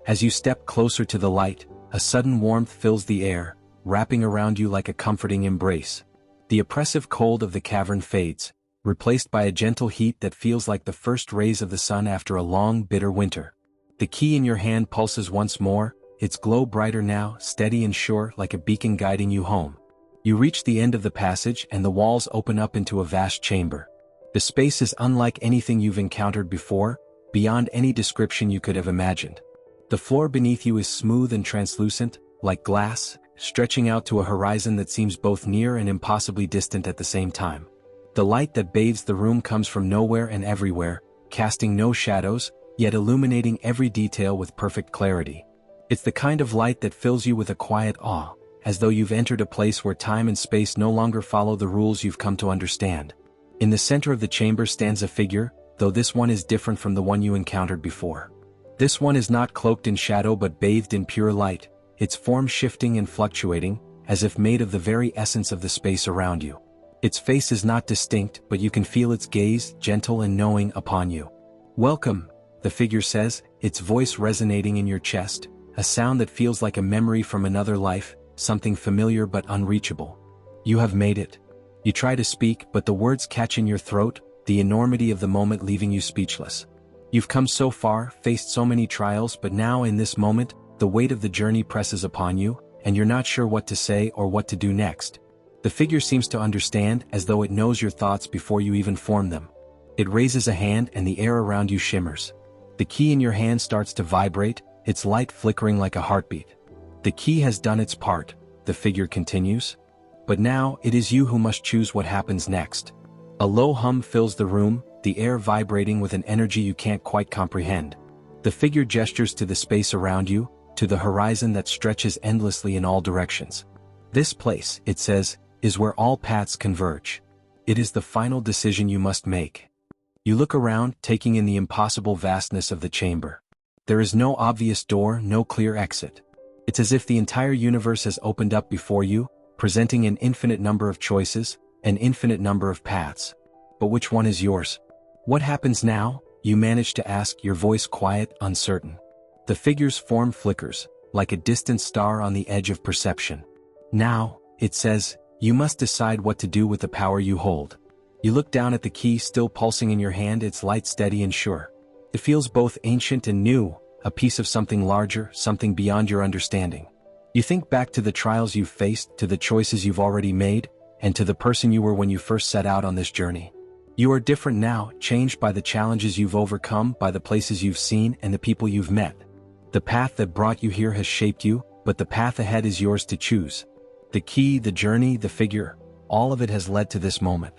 Speaker 1: As you step closer to the light, a sudden warmth fills the air, wrapping around you like a comforting embrace. The oppressive cold of the cavern fades, replaced by a gentle heat that feels like the first rays of the sun after a long, bitter winter. The key in your hand pulses once more, its glow brighter now, steady and sure like a beacon guiding you home. You reach the end of the passage and the walls open up into a vast chamber. The space is unlike anything you've encountered before, beyond any description you could have imagined. The floor beneath you is smooth and translucent, like glass, stretching out to a horizon that seems both near and impossibly distant at the same time. The light that bathes the room comes from nowhere and everywhere, casting no shadows, yet illuminating every detail with perfect clarity. It's the kind of light that fills you with a quiet awe, as though you've entered a place where time and space no longer follow the rules you've come to understand. In the center of the chamber stands a figure, though this one is different from the one you encountered before. This one is not cloaked in shadow but bathed in pure light, its form shifting and fluctuating, as if made of the very essence of the space around you. Its face is not distinct, but you can feel its gaze, gentle and knowing, upon you. "Welcome," the figure says, its voice resonating in your chest, a sound that feels like a memory from another life, something familiar but unreachable. "You have made it." You try to speak, but the words catch in your throat, the enormity of the moment leaving you speechless. You've come so far, faced so many trials, but now in this moment, the weight of the journey presses upon you, and you're not sure what to say or what to do next. The figure seems to understand, as though it knows your thoughts before you even form them. It raises a hand and the air around you shimmers. The key in your hand starts to vibrate, its light flickering like a heartbeat. "The key has done its part," the figure continues. "But now, it is you who must choose what happens next." A low hum fills the room, the air vibrating with an energy you can't quite comprehend. The figure gestures to the space around you, to the horizon that stretches endlessly in all directions. "This place," it says, "is where all paths converge. It is the final decision you must make." You look around, taking in the impossible vastness of the chamber. There is no obvious door, no clear exit. It's as if the entire universe has opened up before you, presenting an infinite number of choices, an infinite number of paths. But which one is yours? "What happens now?" you manage to ask, your voice quiet, uncertain. The figure's form flickers, like a distant star on the edge of perception. "Now," it says, "you must decide what to do with the power you hold." You look down at the key still pulsing in your hand, its light steady and sure. It feels both ancient and new, a piece of something larger, something beyond your understanding. You think back to the trials you've faced, to the choices you've already made, and to the person you were when you first set out on this journey. You are different now, changed by the challenges you've overcome, by the places you've seen and the people you've met. The path that brought you here has shaped you, but the path ahead is yours to choose. The key, the journey, the figure, all of it has led to this moment.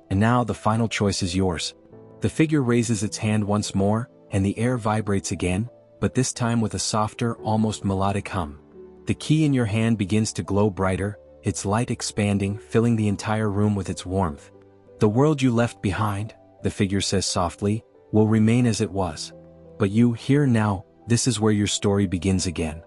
Speaker 1: And now the final choice is yours. The figure raises its hand once more, and the air vibrates again, but this time with a softer, almost melodic hum. The key in your hand begins to glow brighter, its light expanding, filling the entire room with its warmth. "The world you left behind," the figure says softly, "will remain as it was. But you, here now, this is where your story begins again."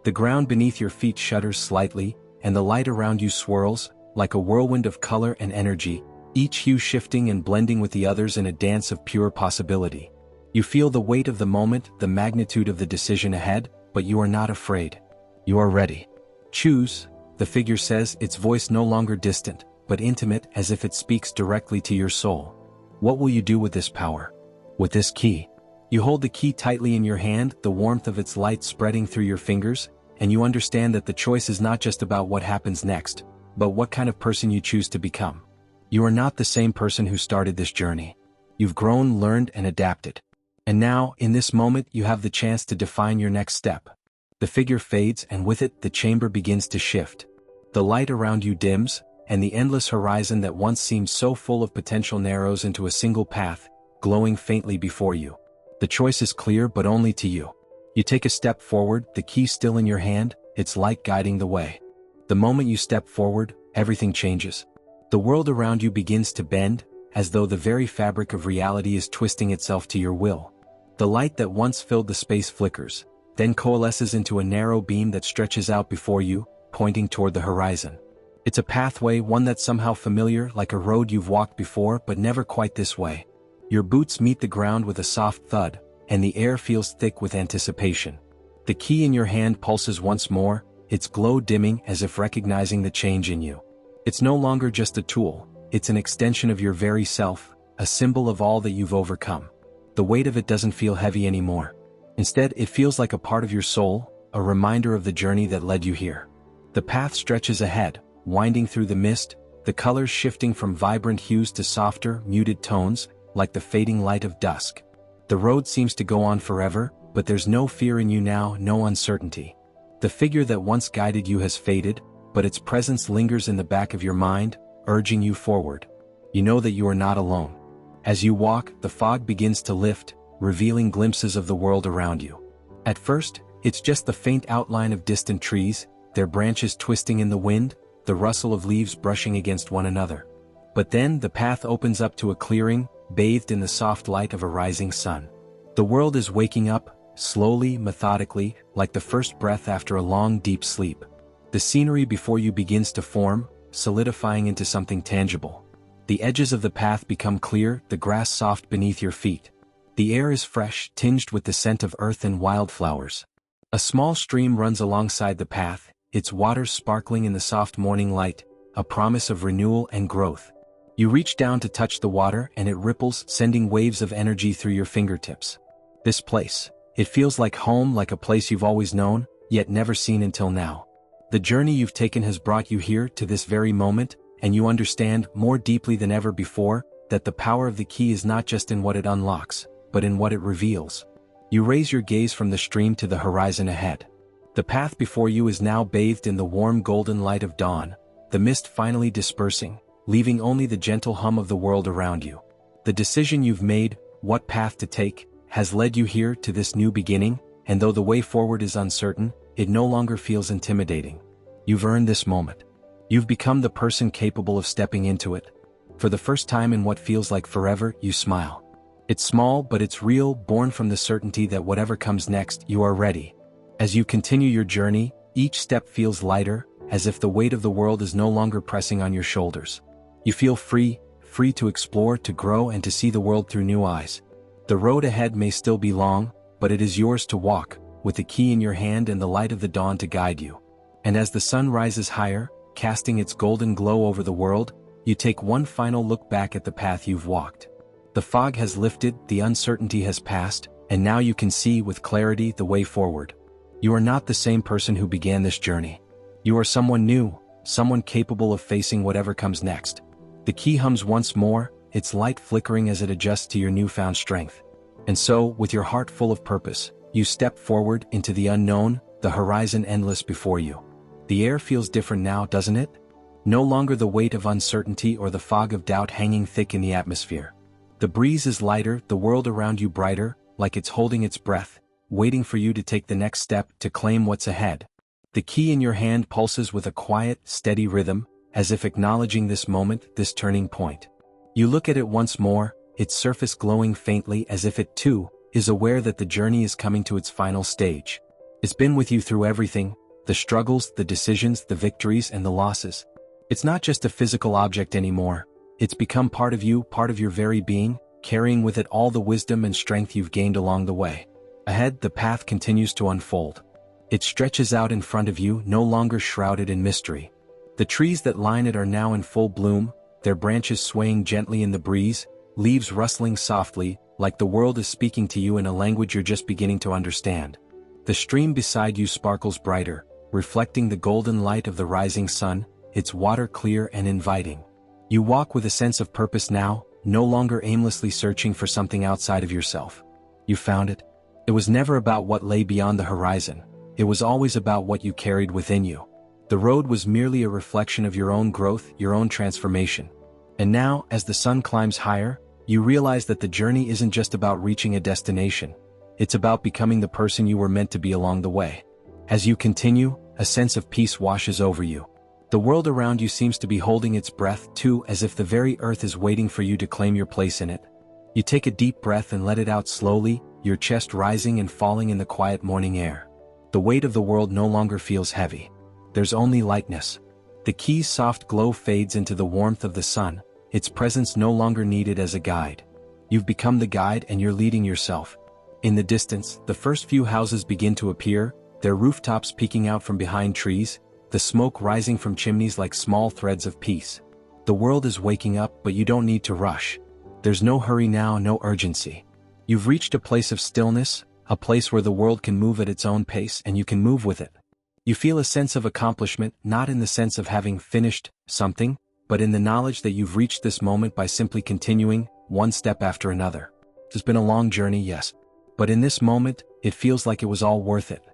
Speaker 1: The ground beneath your feet shudders slightly, and the light around you swirls, like a whirlwind of color and energy, each hue shifting and blending with the others in a dance of pure possibility. You feel the weight of the moment, the magnitude of the decision ahead, but you are not afraid. You are ready. "Choose," the figure says, its voice no longer distant, but intimate, as if it speaks directly to your soul. "What will you do with this power? With this key?" You hold the key tightly in your hand, the warmth of its light spreading through your fingers, and you understand that the choice is not just about what happens next, but what kind of person you choose to become. You are not the same person who started this journey. You've grown, learned, and adapted. And now, in this moment, you have the chance to define your next step. The figure fades, and with it, the chamber begins to shift. The light around you dims, and the endless horizon that once seemed so full of potential narrows into a single path, glowing faintly before you. The choice is clear, but only to you. You take a step forward, the key still in your hand, its light guiding the way. The moment you step forward, everything changes. The world around you begins to bend, as though the very fabric of reality is twisting itself to your will. The light that once filled the space flickers, then coalesces into a narrow beam that stretches out before you, pointing toward the horizon. It's a pathway, one that's somehow familiar, like a road you've walked before, but never quite this way. Your boots meet the ground with a soft thud, and the air feels thick with anticipation. The key in your hand pulses once more, its glow dimming as if recognizing the change in you. It's no longer just a tool, it's an extension of your very self, a symbol of all that you've overcome. The weight of it doesn't feel heavy anymore. Instead, it feels like a part of your soul, a reminder of the journey that led you here. The path stretches ahead, winding through the mist, the colors shifting from vibrant hues to softer, muted tones, like the fading light of dusk. The road seems to go on forever, but there's no fear in you now, no uncertainty. The figure that once guided you has faded, but its presence lingers in the back of your mind, urging you forward. You know that you are not alone. As you walk, the fog begins to lift, revealing glimpses of the world around you. At first, it's just the faint outline of distant trees, their branches twisting in the wind, the rustle of leaves brushing against one another. But then the path opens up to a clearing, bathed in the soft light of a rising sun. The world is waking up, slowly, methodically, like the first breath after a long, deep sleep. The scenery before you begins to form, solidifying into something tangible. The edges of the path become clear, the grass soft beneath your feet. The air is fresh, tinged with the scent of earth and wildflowers. A small stream runs alongside the path, its waters sparkling in the soft morning light, a promise of renewal and growth. You reach down to touch the water and it ripples, sending waves of energy through your fingertips. This place, it feels like home, like a place you've always known, yet never seen until now. The journey you've taken has brought you here to this very moment, and you understand, more deeply than ever before, that the power of the key is not just in what it unlocks, but in what it reveals. You raise your gaze from the stream to the horizon ahead. The path before you is now bathed in the warm golden light of dawn, the mist finally dispersing, leaving only the gentle hum of the world around you. The decision you've made, what path to take, has led you here to this new beginning, and though the way forward is uncertain, it no longer feels intimidating. You've earned this moment. You've become the person capable of stepping into it. For the first time in what feels like forever, you smile. It's small, but it's real, born from the certainty that whatever comes next, you are ready. As you continue your journey, each step feels lighter, as if the weight of the world is no longer pressing on your shoulders. You feel free to explore, to grow, and to see the world through new eyes. The road ahead may still be long, but it is yours to walk, with the key in your hand and the light of the dawn to guide you. And as the sun rises higher, casting its golden glow over the world, you take one final look back at the path you've walked. The fog has lifted, the uncertainty has passed, and now you can see with clarity the way forward. You are not the same person who began this journey. You are someone new, someone capable of facing whatever comes next. The key hums once more, its light flickering as it adjusts to your newfound strength. And so, with your heart full of purpose, you step forward into the unknown, the horizon endless before you. The air feels different now, doesn't it? No longer the weight of uncertainty or the fog of doubt hanging thick in the atmosphere. The breeze is lighter, the world around you brighter, like it's holding its breath, waiting for you to take the next step, to claim what's ahead. The key in your hand pulses with a quiet, steady rhythm, as if acknowledging this moment, this turning point. You look at it once more, its surface glowing faintly as if it too is aware that the journey is coming to its final stage. It's been with you through everything, the struggles, the decisions, the victories, and the losses. It's not just a physical object anymore. It's become part of you, part of your very being, carrying with it all the wisdom and strength you've gained along the way. Ahead, the path continues to unfold. It stretches out in front of you, no longer shrouded in mystery. The trees that line it are now in full bloom, their branches swaying gently in the breeze, leaves rustling softly, like the world is speaking to you in a language you're just beginning to understand. The stream beside you sparkles brighter, reflecting the golden light of the rising sun, its water clear and inviting. You walk with a sense of purpose now, no longer aimlessly searching for something outside of yourself. You found it. It was never about what lay beyond the horizon. It was always about what you carried within you. The road was merely a reflection of your own growth, your own transformation. And now, as the sun climbs higher, you realize that the journey isn't just about reaching a destination. It's about becoming the person you were meant to be along the way. As you continue, a sense of peace washes over you. The world around you seems to be holding its breath too, as if the very earth is waiting for you to claim your place in it. You take a deep breath and let it out slowly, your chest rising and falling in the quiet morning air. The weight of the world no longer feels heavy. There's only lightness. The key's soft glow fades into the warmth of the sun, its presence no longer needed as a guide. You've become the guide and you're leading yourself. In the distance, the first few houses begin to appear, their rooftops peeking out from behind trees, the smoke rising from chimneys like small threads of peace. The world is waking up, but you don't need to rush. There's no hurry now, no urgency. You've reached a place of stillness, a place where the world can move at its own pace and you can move with it. You feel a sense of accomplishment, not in the sense of having finished something, but in the knowledge that you've reached this moment by simply continuing, one step after another. It's been a long journey, yes. But in this moment, it feels like it was all worth it.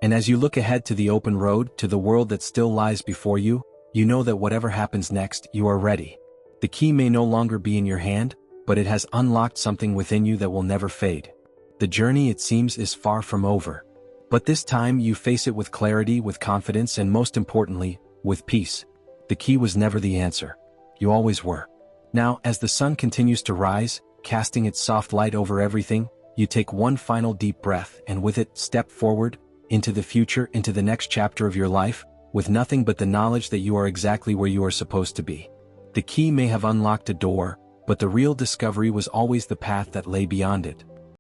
Speaker 1: And as you look ahead to the open road, to the world that still lies before you, you know that whatever happens next, you are ready. The key may no longer be in your hand, but it has unlocked something within you that will never fade. The journey, it seems, is far from over. But this time you face it with clarity, with confidence, and most importantly, with peace. The key was never the answer. You always were. Now, as the sun continues to rise, casting its soft light over everything, you take one final deep breath and with it step forward, into the future, into the next chapter of your life, with nothing but the knowledge that you are exactly where you are supposed to be. The key may have unlocked a door, but the real discovery was always the path that lay beyond it.